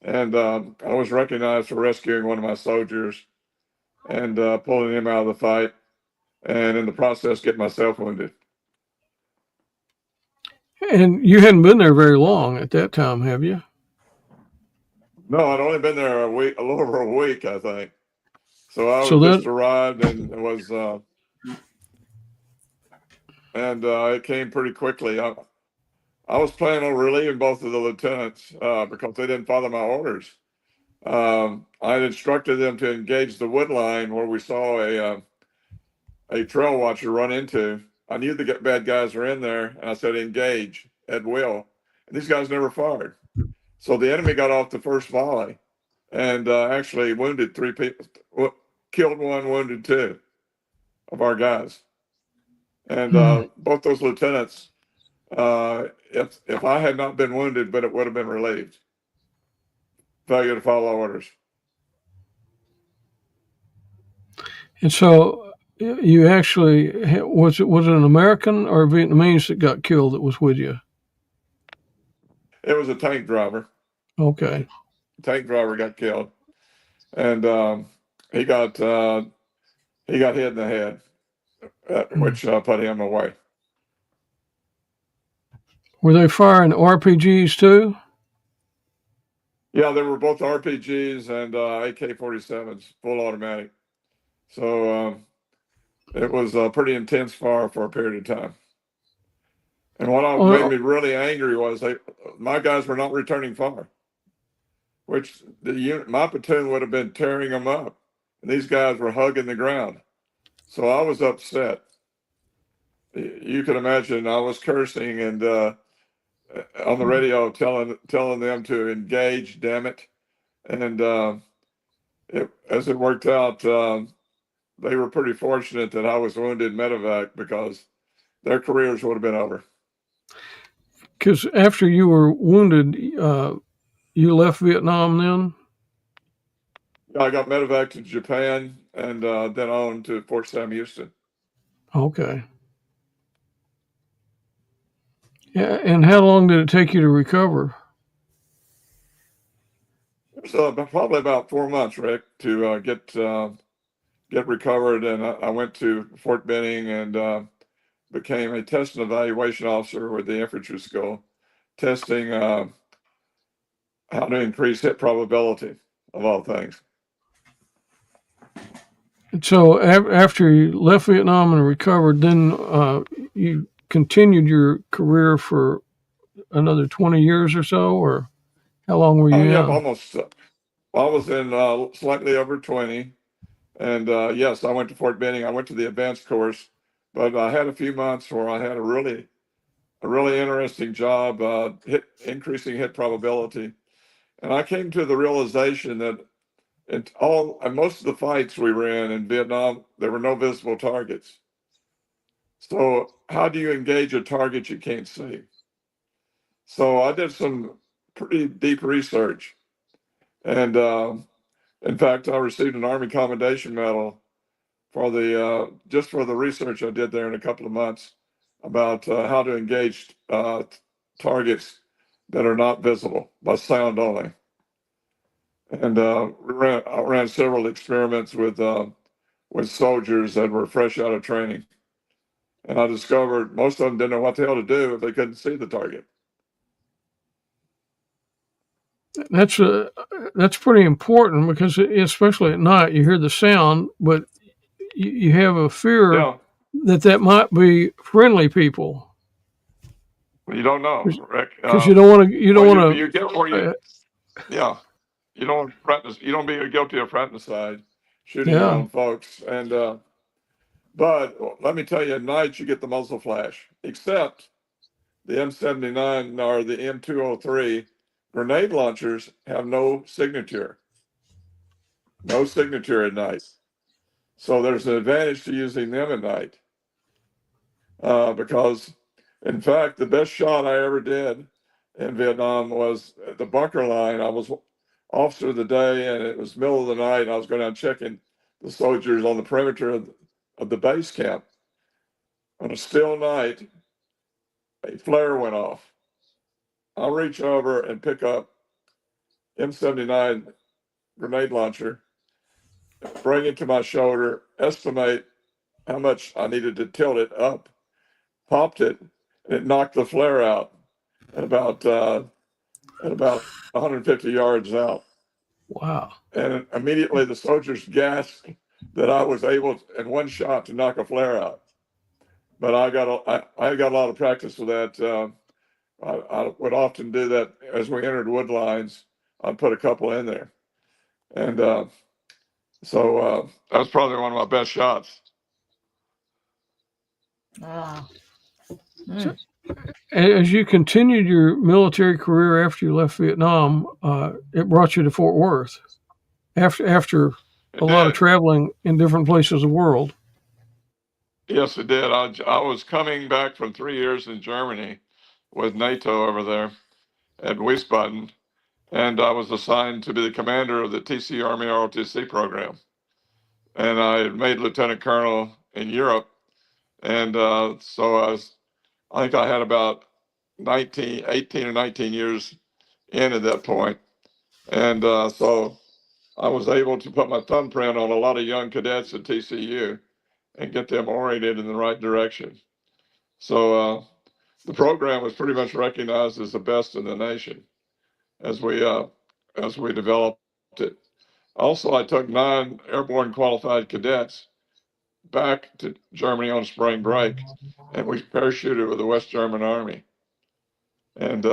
Speaker 2: And I was recognized for rescuing one of my soldiers and pulling him out of the fight, and in the process, get myself wounded.
Speaker 1: And you hadn't been there very long at that time, have you?
Speaker 2: No, I'd only been there a little over a week, I think. So I just arrived and was, it came pretty quickly. I was planning on relieving both of the lieutenants because they didn't follow my orders. I had instructed them to engage the wood line where we saw a trail watcher run into. I knew the bad guys were in there, and I said, "Engage at will." And these guys never fired. So the enemy got off the first volley and actually wounded 3 people, killed 1, wounded 2 of our guys. And both those lieutenants, if I had not been wounded, but it would have been relieved. Failure to follow orders.
Speaker 1: And so you actually, was it an American or Vietnamese that got killed that was with you?
Speaker 2: It was a tank driver.
Speaker 1: Okay.
Speaker 2: Tank driver got killed, and he got hit in the head, which put him away.
Speaker 1: Were they firing RPGs too?
Speaker 2: Yeah, they were both RPGs and AK-47s, full automatic. So it was a pretty intense fire for a period of time. And what made me really angry was my guys were not returning fire, which my platoon would have been tearing them up, and these guys were hugging the ground. So I was upset. You can imagine I was cursing and on the radio telling them to engage, damn it. And as it worked out, they were pretty fortunate that I was wounded medevac because their careers would have been over.
Speaker 1: Because after you were wounded, you left Vietnam then?
Speaker 2: I got medevac to Japan and then on to Fort Sam Houston.
Speaker 1: Okay. Yeah, and how long did it take you to recover?
Speaker 2: It was probably about 4 months, Rick, to get recovered. And I went to Fort Benning and became a test and evaluation officer with the infantry school, testing how to increase hit probability of all things.
Speaker 1: So after you left Vietnam and recovered, then you continued your career for another 20 years or so, or how long were you in?
Speaker 2: Yeah, almost. I was in slightly over 20. And yes, I went to Fort Benning. I went to the advanced course, but I had a few months where I had a really interesting job, increasing hit probability. And I came to the realization that most of the fights we were in Vietnam, there were no visible targets. So how do you engage a target you can't see? So I did some pretty deep research. And in fact, I received an Army Commendation Medal for just for the research I did there in a couple of months about how to engage targets that are not visible by sound only. And I ran several experiments with soldiers that were fresh out of training. And I discovered most of them didn't know what the hell to do if they couldn't see the target.
Speaker 1: That's pretty important because especially at night you hear the sound, but you have a fear that might be friendly people.
Speaker 2: You don't know, Rick.
Speaker 1: Because you don't want to. You don't want to.
Speaker 2: You get where you. Yeah, you don't threaten. You don't be guilty of fratricide, shooting your own folks. And but let me tell you, at night you get the muzzle flash. Except the M79 or the M203 grenade launchers have no signature. No signature at night. So there's an advantage to using them at night. Because, in fact, the best shot I ever did in Vietnam was at the bunker line. I was officer of the day, and it was middle of the night, and I was going out checking the soldiers on the perimeter of the base camp. On a still night, a flare went off. I'll reach over and pick up M79 grenade launcher, bring it to my shoulder, estimate how much I needed to tilt it up, popped it, and it knocked the flare out at about 150 yards out.
Speaker 1: Wow.
Speaker 2: And immediately the soldiers gasped that I was able in one shot to knock a flare out. But I got a lot of practice with that. I would often do that as we entered wood lines. I'd put a couple in there. And so that was probably one of my best shots.
Speaker 3: Wow.
Speaker 1: So, as you continued your military career after you left Vietnam, it brought you to Fort Worth after a lot of traveling in different places of the world.
Speaker 2: Yes, it did. I was coming back from 3 years in Germany with NATO over there at Wiesbaden, and I was assigned to be the commander of the TCU Army ROTC program. And I had made lieutenant colonel in Europe, and so I think I had about 18 or 19 years in at that point. And so I was able to put my thumbprint on a lot of young cadets at TCU and get them oriented in the right direction. So the program was pretty much recognized as the best in the nation as we developed it. Also, I took 9 airborne qualified cadets back to Germany on spring break, and we parachuted with the West German Army and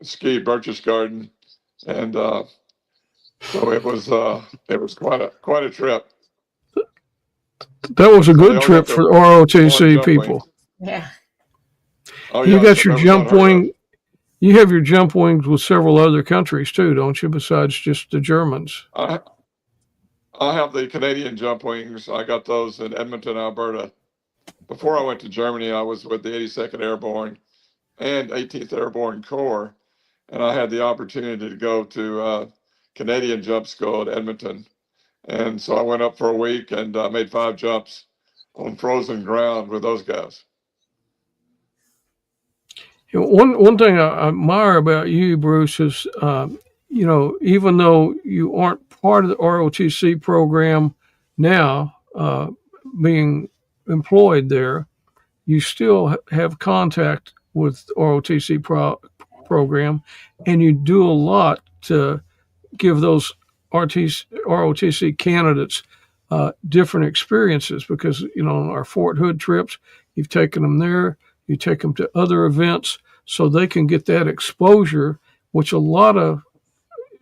Speaker 2: skied Berchtesgaden, and so it was quite a trip.
Speaker 1: That was a good trip for ROTC people.
Speaker 3: Yeah.
Speaker 2: Oh,
Speaker 1: you got your jump wing. You have your jump wings with several other countries too, don't you? Besides just the Germans.
Speaker 2: I have the Canadian jump wings. I got those in Edmonton, Alberta. Before I went to Germany, I was with the 82nd Airborne and 18th Airborne Corps, and I had the opportunity to go to Canadian Jump School at Edmonton. And so I went up for a week and made 5 jumps on frozen ground with those guys.
Speaker 1: One thing I admire about you, Bruce, is even though you aren't part of the ROTC program now, being employed there, you still have contact with the ROTC program, and you do a lot to give those ROTC candidates different experiences because, on our Fort Hood trips, you've taken them there, you take them to other events so they can get that exposure, which a lot of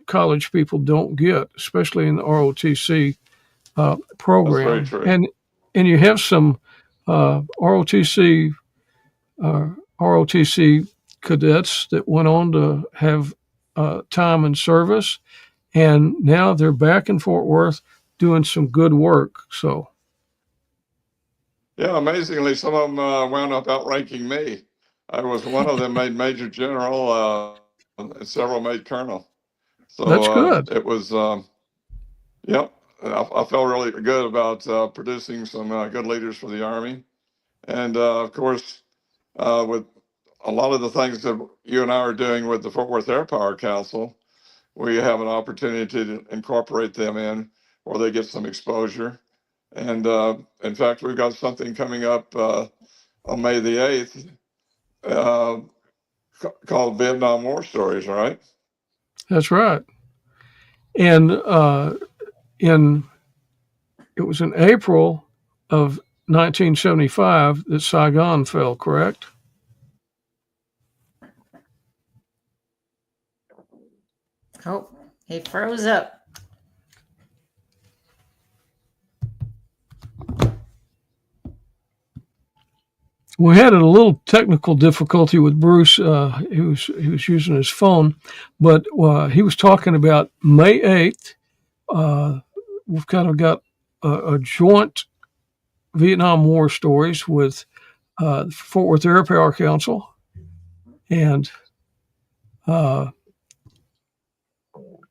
Speaker 1: college people don't get, especially in the ROTC program.
Speaker 2: That's very true.
Speaker 1: And you have some ROTC cadets that went on to have time in service, and now they're back in Fort Worth doing some good work. So,
Speaker 2: yeah, amazingly, some of them wound up outranking me. I was one of them made Major General, and several made Colonel. So
Speaker 1: that's good.
Speaker 2: It was, yep. I felt really good about producing some good leaders for the Army, and of course, with a lot of the things that you and I are doing with the Fort Worth Airpower Council, we have an opportunity to incorporate them in, or they get some exposure. And in fact, we've got something coming up on May the 8th called Vietnam War Stories, right?
Speaker 1: That's right. And it was in April of 1975 that Saigon fell, correct?
Speaker 3: Oh, he froze up.
Speaker 1: We had a little technical difficulty with Bruce. He was using his phone, but he was talking about May 8th. We've kind of got a joint Vietnam War stories with Fort Worth Airpower Council and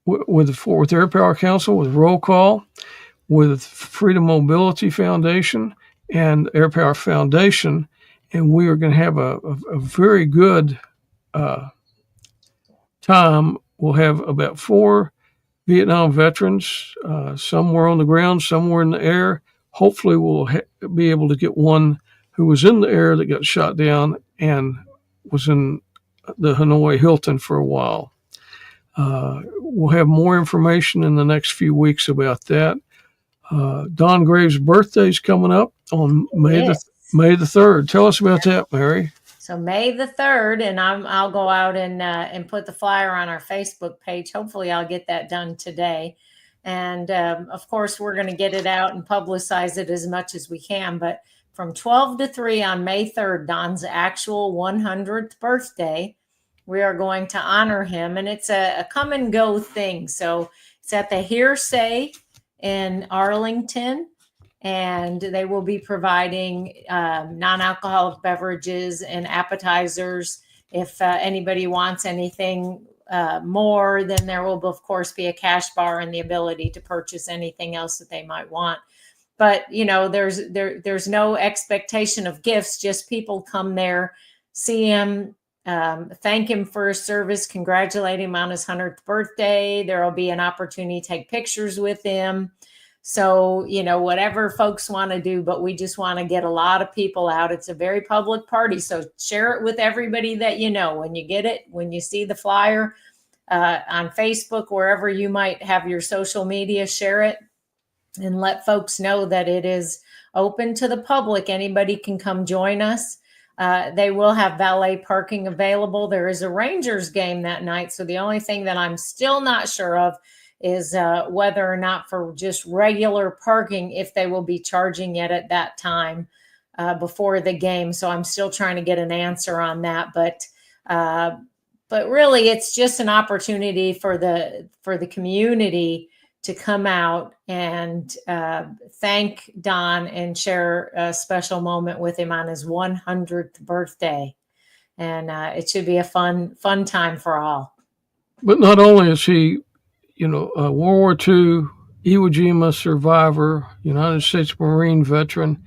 Speaker 1: with the Fort Worth Airpower Council, with Roll Call, with Freedom Mobility Foundation and Airpower Foundation. And we are going to have a very good time. We'll have about 4 Vietnam veterans. Some were on the ground, some were in the air. Hopefully we'll be able to get one who was in the air that got shot down and was in the Hanoi Hilton for a while. We'll have more information in the next few weeks about that. Don Graves' birthday is coming up on May the 3rd. Tell us about that, Mary.
Speaker 3: So May the 3rd, and I'll go out and put the flyer on our Facebook page. Hopefully I'll get that done today. And of course, we're going to get it out and publicize it as much as we can. But from 12 to 3 on May 3rd, Don's actual 100th birthday, we are going to honor him. And it's a come and go thing. So it's at the Hearsay in Arlington. And they will be providing non-alcoholic beverages and appetizers. If anybody wants anything more, then there will, of course, be a cash bar and the ability to purchase anything else that they might want. But, you know, there's no expectation of gifts, just people come there, see him, thank him for his service, congratulate him on his 100th birthday. There will be an opportunity to take pictures with him. So, you know, whatever folks want to do, but we just want to get a lot of people out. It's a very public party. So share it with everybody that you know. When you get it, when you see the flyer on Facebook, wherever you might have your social media, share it and let folks know that it is open to the public. Anybody can come join us. They will have valet parking available. There is a Rangers game that night. So the only thing that I'm still not sure of is whether or not for just regular parking, if they will be charging it at that time before the game. So I'm still trying to get an answer on that. But really, it's just an opportunity for the community to come out and thank Don and share a special moment with him on his 100th birthday. And it should be a fun time for all.
Speaker 1: But not only is he, you know, World War II, Iwo Jima survivor, United States Marine veteran,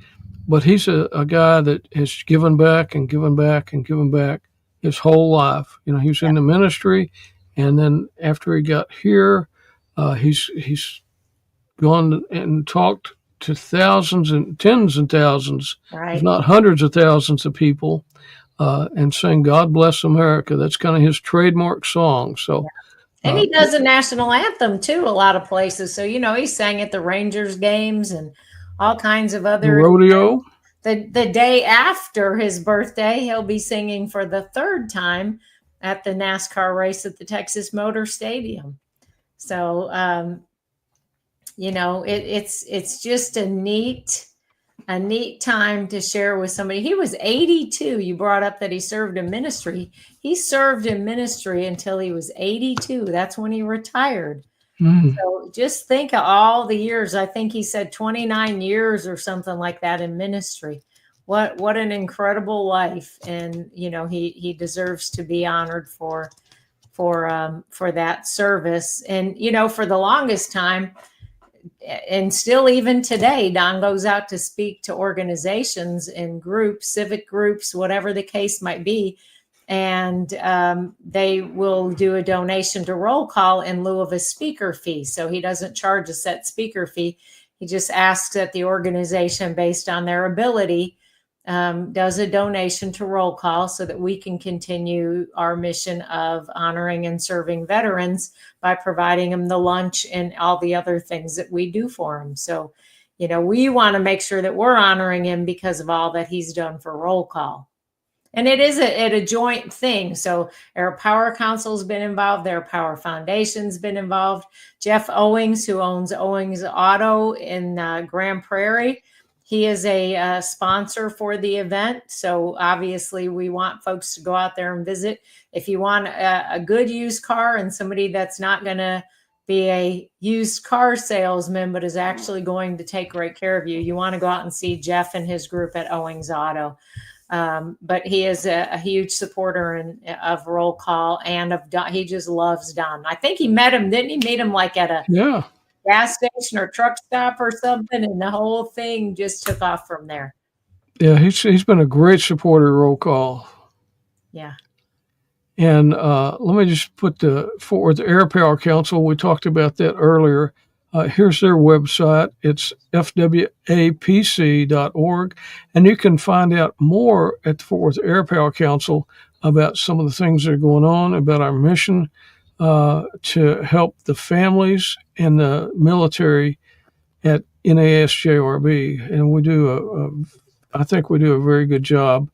Speaker 1: but he's a guy that has given back and given back and given back his whole life. You know, he was in the ministry, and then after he got here, he's gone and talked to thousands and tens and thousands, if not hundreds of thousands of people, and sang "God Bless America." That's kind of his trademark song. So.
Speaker 3: And he does a national anthem, too, a lot of places. So, you know, he sang at the Rangers games and all kinds of other
Speaker 1: rodeo.
Speaker 3: The day after his birthday, he'll be singing for the 3rd time at the NASCAR race at the Texas Motor Stadium. So, you know, it's just a neat time to share with somebody. He was 82. You brought up that he served in ministry. He served in ministry until he was 82. That's when he retired. So just think of all the years. I think he said 29 years or something like that in ministry. What an incredible life. And, you know, he deserves to be honored for that service. And, you know, for the longest time, and still even today, Don goes out to speak to organizations and groups, civic groups, whatever the case might be. and they will do a donation to roll call in lieu of a speaker fee. So he doesn't charge a set speaker fee. He just asks that the organization, based on their ability, does a donation to roll call so that we can continue our mission of honoring and serving veterans by providing them the lunch and all the other things that we do for them. So, we want to make sure that we're honoring him because of all that he's done for roll call. And it is a joint thing. So Airpower Council's been involved. The Airpower Foundation's been involved. Jeff Owings, who owns Owings Auto in Grand Prairie, he is a sponsor for the event. So obviously we want folks to go out there and visit. If you want a good used car and somebody that's not going to be a used car salesman, but is actually going to take great care of you, you want to go out and see Jeff and his group at Owings Auto. But he is a huge supporter of roll call and of Don. He just loves Don. I think he met him. Didn't he meet him like at a gas station or truck stop or something? And the whole thing just took off from there.
Speaker 1: Yeah, he's been a great supporter of roll call.
Speaker 3: Yeah.
Speaker 1: And let me just put the Fort Worth Airpower Council. We talked about that earlier. Here's their website. It's fwapc.org. And you can find out more at the Fort Worth Airpower Council about some of the things that are going on, about our mission to help the families and the military at NASJRB. And we do I think we do a very good job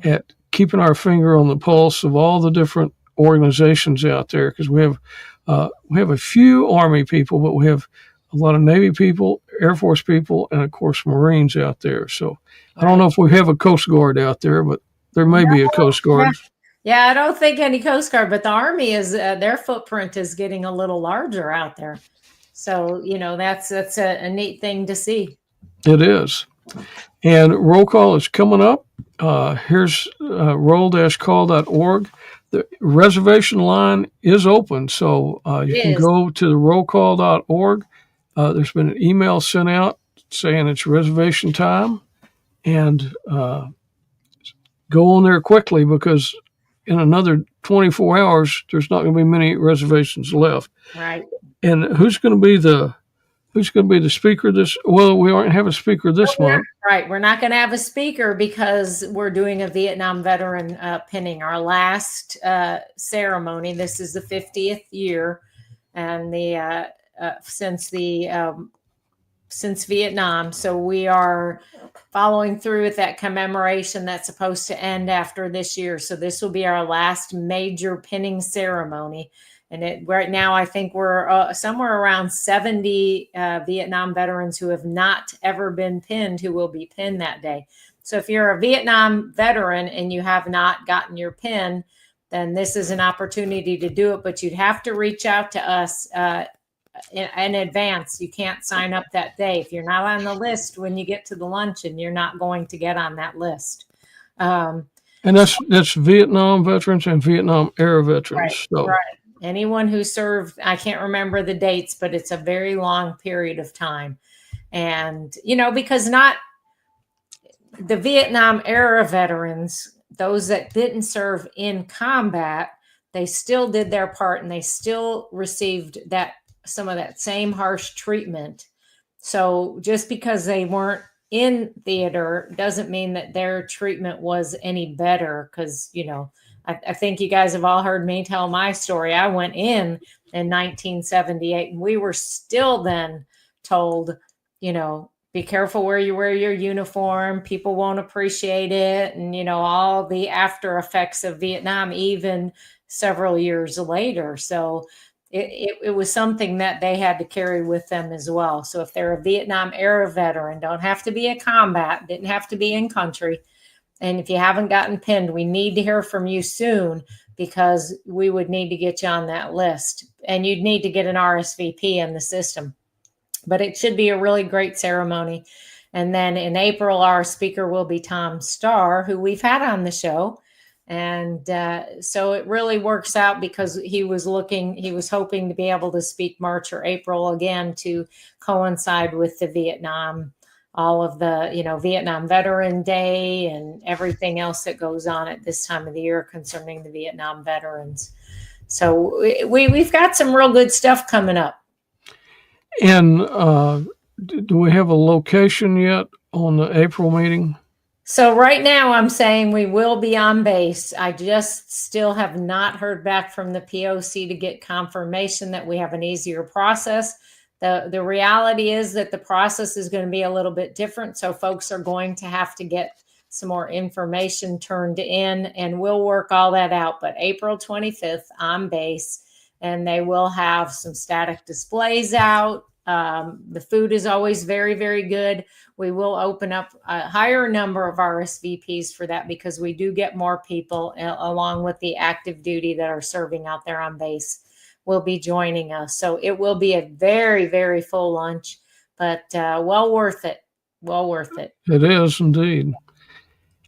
Speaker 1: at keeping our finger on the pulse of all the different organizations out there, because we have a few Army people, but we have a lot of Navy people, Air Force people, and of course Marines out there. So I don't know if we have a Coast Guard out there, but there may be a Coast Guard.
Speaker 3: Yeah, I don't think any Coast Guard, but the Army is their footprint is getting a little larger out there. So that's a neat thing to see.
Speaker 1: It is. And roll call is coming up. Here's roll-call.org. The reservation line is open, so you can go to the rollcall.org. There's been an email sent out saying it's reservation time, and go on there quickly, because in another 24 hours, there's not going to be many reservations left.
Speaker 3: Right.
Speaker 1: And who's going to be the speaker this? Well, we aren't have a speaker this month.
Speaker 3: Right. We're not going to have a speaker because we're doing a Vietnam veteran pinning, our last ceremony. This is the 50th year, and since Vietnam. So we are following through with that commemoration that's supposed to end after this year. So this will be our last major pinning ceremony. And right now, I think we're somewhere around 70 Vietnam veterans who have not ever been pinned who will be pinned that day. So if you're a Vietnam veteran and you have not gotten your pin, then this is an opportunity to do it. But you'd have to reach out to us in advance. You can't sign up that day. If you're not on the list when you get to the luncheon, you're not going to get on that list.
Speaker 1: And that's Vietnam veterans and Vietnam era veterans.
Speaker 3: Right. Anyone who served, I can't remember the dates, but it's a very long period of time. And, because not the Vietnam era veterans, those that didn't serve in combat, they still did their part and they still received some of that same harsh treatment. So just because they weren't in theater doesn't mean that their treatment was any better, because, I think you guys have all heard me tell my story. I went in 1978, and we were still then told, be careful where you wear your uniform. People won't appreciate it. And, all the after effects of Vietnam, even several years later. So it was something that they had to carry with them as well. So if they're a Vietnam era veteran, don't have to be a combat, didn't have to be in country. And if you haven't gotten pinned, we need to hear from you soon, because we would need to get you on that list, and you'd need to get an RSVP in the system. But it should be a really great ceremony. And then in April, our speaker will be Tom Starr, who we've had on the show. And so it really works out, because he was hoping to be able to speak March or April again to coincide with the Vietnam all of the, Vietnam Veteran Day and everything else that goes on at this time of the year concerning the Vietnam veterans. So we've got some real good stuff coming up.
Speaker 1: And do we have a location yet on the April meeting?
Speaker 3: So right now I'm saying we will be on base. I just still have not heard back from the POC to get confirmation that we have an easier process. The reality is that the process is going to be a little bit different. So folks are going to have to get some more information turned in, and we'll work all that out. But April 25th on base, and they will have some static displays out. The food is always very, very good. We will open up a higher number of RSVPs for that because we do get more people along with the active duty that are serving out there on base will be joining us. So it will be a very, very full lunch, but well worth it. Well worth it.
Speaker 1: It is indeed.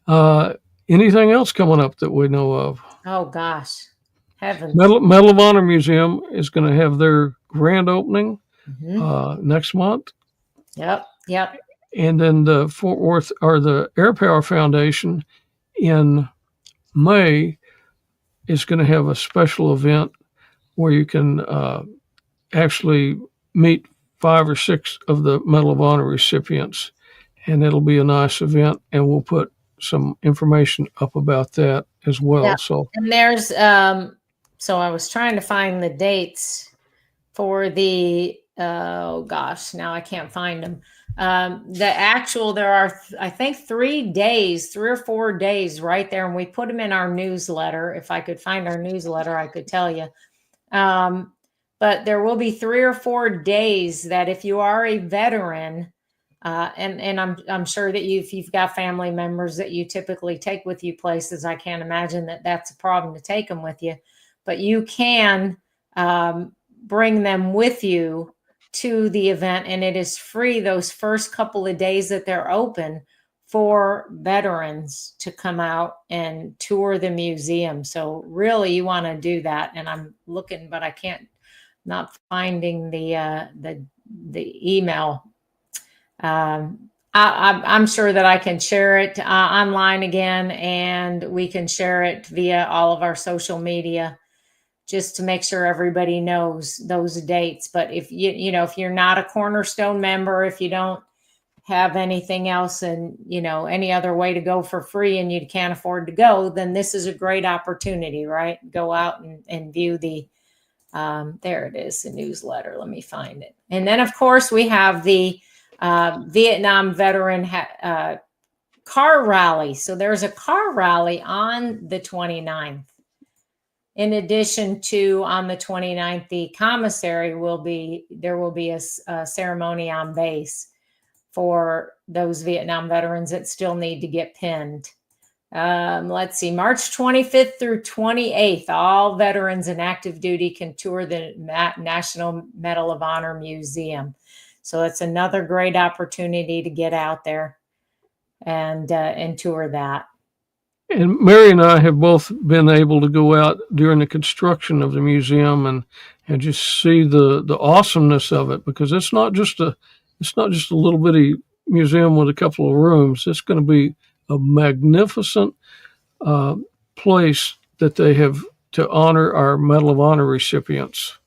Speaker 1: Anything else coming up that we know of?
Speaker 3: Oh gosh, heavens.
Speaker 1: Medal of Honor Museum is going to have their grand opening next month.
Speaker 3: Yep.
Speaker 1: And then the Fort Worth or the Airpower Foundation in May is going to have a special event where you can actually meet 5 or 6 of the Medal of Honor recipients. And it'll be a nice event, and we'll put some information up about that as well.
Speaker 3: Yeah.
Speaker 1: So,
Speaker 3: and there's so I was trying to find the dates for the now I can't find them. There are I think 3 or 4 days right there, and we put them in our newsletter. If I could find our newsletter, I could tell you. But there will be 3 or 4 days that if you are a veteran, and I'm sure that if you've got family members that you typically take with you places, I can't imagine that that's a problem to take them with you, but you can bring them with you to the event, and it is free those first couple of days that they're open for veterans to come out and tour the museum. So really you want to do that. And I'm looking, but I can't, not finding the email. I'm sure that I can share it online again, and we can share it via all of our social media just to make sure everybody knows those dates. But if if you're not a Cornerstone member, if you don't have anything else and any other way to go for free and you can't afford to go, then this is a great opportunity, right? Go out and view the there it is, the newsletter. Let me find it. And then of course we have the Vietnam veteran car rally. So there's a car rally on the 29th. In addition to on the 29th, the commissary there will be a ceremony on base for those Vietnam veterans that still need to get pinned. Let's see, March 25th through 28th, all veterans in active duty can tour the National Medal of Honor Museum. So it's another great opportunity to get out there and tour that.
Speaker 1: And Mary and I have both been able to go out during the construction of the museum and just see the awesomeness of it, because it's not just a little bitty museum with a couple of rooms. It's going to be a magnificent place that they have to honor our Medal of Honor recipients.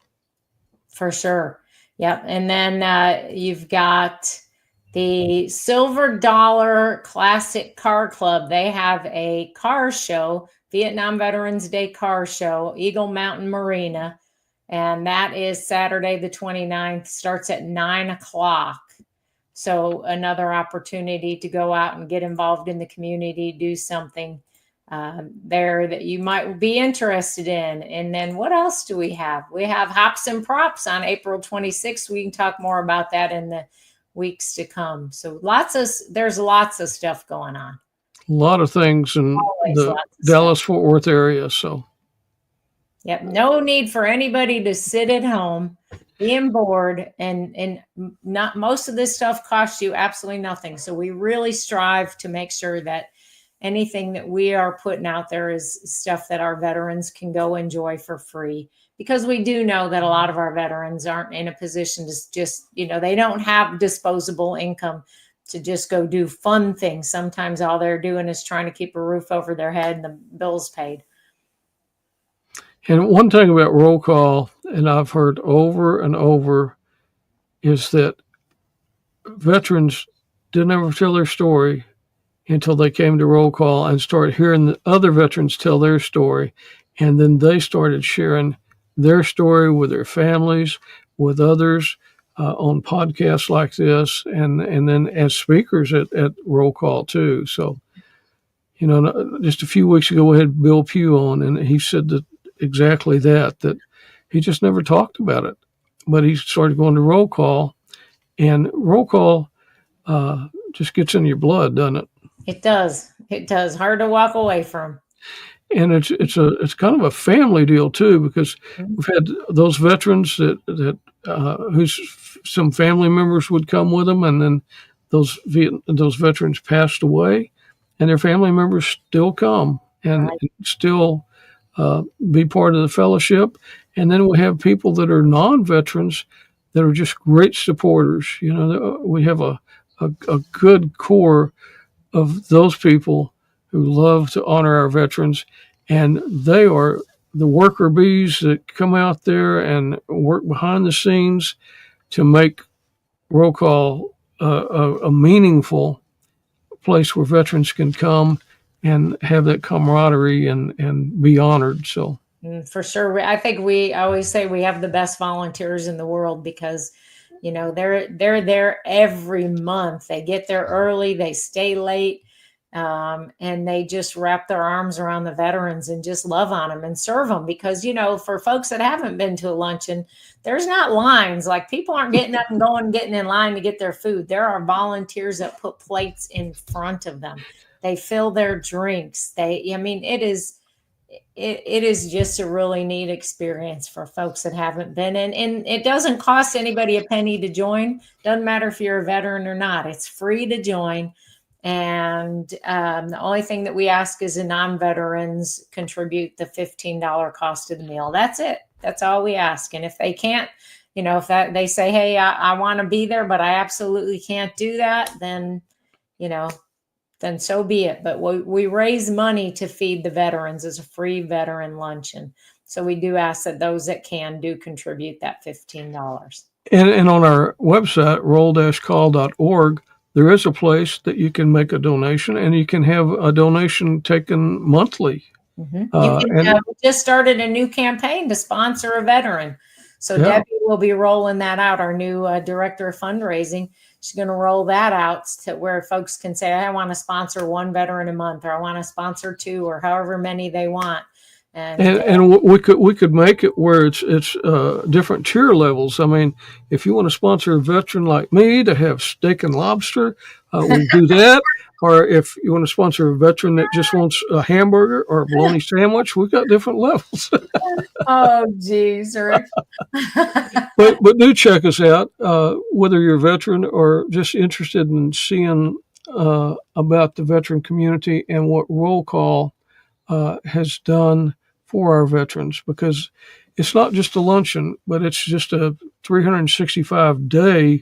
Speaker 3: For sure. Yep. And then you've got the Silver Dollar Classic Car Club. They have a car show, Vietnam Veterans Day car show, Eagle Mountain Marina. And that is Saturday the 29th, starts at 9 o'clock. So another opportunity to go out and get involved in the community, do something there that you might be interested in. And then what else do we have? We have Hops and Props on April 26th. We can talk more about that in the weeks to come. So there's lots of stuff going on.
Speaker 1: A lot of things in the Dallas-Fort Worth area. So,
Speaker 3: yep, no need for anybody to sit at home being bored, and not most of this stuff costs you absolutely nothing. So we really strive to make sure that anything that we are putting out there is stuff that our veterans can go enjoy for free, because we do know that a lot of our veterans aren't in a position to just, they don't have disposable income to just go do fun things. Sometimes all they're doing is trying to keep a roof over their head and the bills paid.
Speaker 1: And one thing about roll call, and I've heard over and over, is that veterans didn't ever tell their story until they came to roll call and started hearing the other veterans tell their story. And then they started sharing their story with their families, with others on podcasts like this, and then as speakers at roll call too. So, just a few weeks ago, we had Bill Pugh on, and he said that exactly that he just never talked about it. But he started going to roll call, and roll call just gets in your blood, doesn't it?
Speaker 3: It does. It does. Hard to walk away from.
Speaker 1: And it's kind of a family deal too, because we've had those veterans that whose some family members would come with them, and then those veterans passed away, and their family members still come and still be part of the fellowship. And then we have people that are non-veterans that are just great supporters. We have a good core of those people who love to honor our veterans, and they are the worker bees that come out there and work behind the scenes to make roll call a meaningful place where veterans can come and have that camaraderie and be honored. So
Speaker 3: for sure, I think we always say we have the best volunteers in the world, because they're there every month. They get there early, they stay late, and they just wrap their arms around the veterans and just love on them and serve them. Because, for folks that haven't been to a luncheon, there's not lines. Like, people aren't getting up and getting in line to get their food. There are volunteers that put plates in front of them. They fill their drinks. It is just a really neat experience for folks that haven't been in. And it doesn't cost anybody a penny to join. Doesn't matter if you're a veteran or not. It's free to join. And the only thing that we ask is the non-veterans contribute the $15 cost of the meal. That's it. That's all we ask. And if they can't, if they say, hey, I want to be there, but I absolutely can't do that, then so be it. But we raise money to feed the veterans as a free veteran luncheon. So we do ask that those that can do contribute that $15.
Speaker 1: And on our website, roll-call.org, there is a place that you can make a donation, and you can have a donation taken monthly.
Speaker 3: We just started a new campaign to sponsor a veteran. So Debbie will be rolling that out, our new director of fundraising. She's going to roll that out to where folks can say, I want to sponsor one veteran a month, or I want to sponsor two, or however many they want. And
Speaker 1: we could make it where it's different tier levels. I mean, if you want to sponsor a veteran like me to have steak and lobster, we do that. Or if you want to sponsor a veteran that just wants a hamburger or a bologna sandwich, we've got different levels.
Speaker 3: Oh, geez, Rick.
Speaker 1: but do check us out, whether you're a veteran or just interested in seeing about the veteran community and what roll call has done for our veterans, because it's not just a luncheon, but it's just a 365-day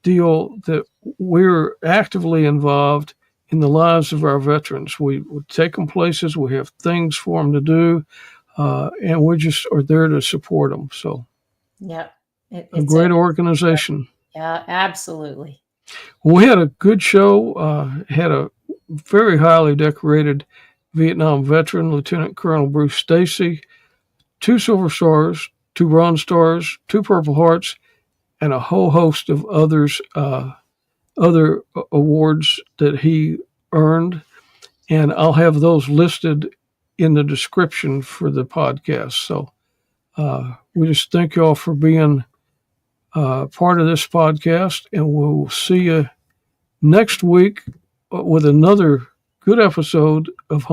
Speaker 1: deal that we're actively involved in the lives of our veterans. We take them places, we have things for them to do, and we just are there to support them. So,
Speaker 3: yeah,
Speaker 1: it's a great organization.
Speaker 3: Yeah, absolutely.
Speaker 1: We had a good show, had a very highly decorated Vietnam veteran, Lieutenant Colonel Bruce Stacy, 2 Silver Stars, 2 Bronze Stars, 2 Purple Hearts, and a whole host of other awards that he earned. And I'll have those listed in the description for the podcast. So we just thank you all for being part of this podcast, and we'll see you next week with another good episode of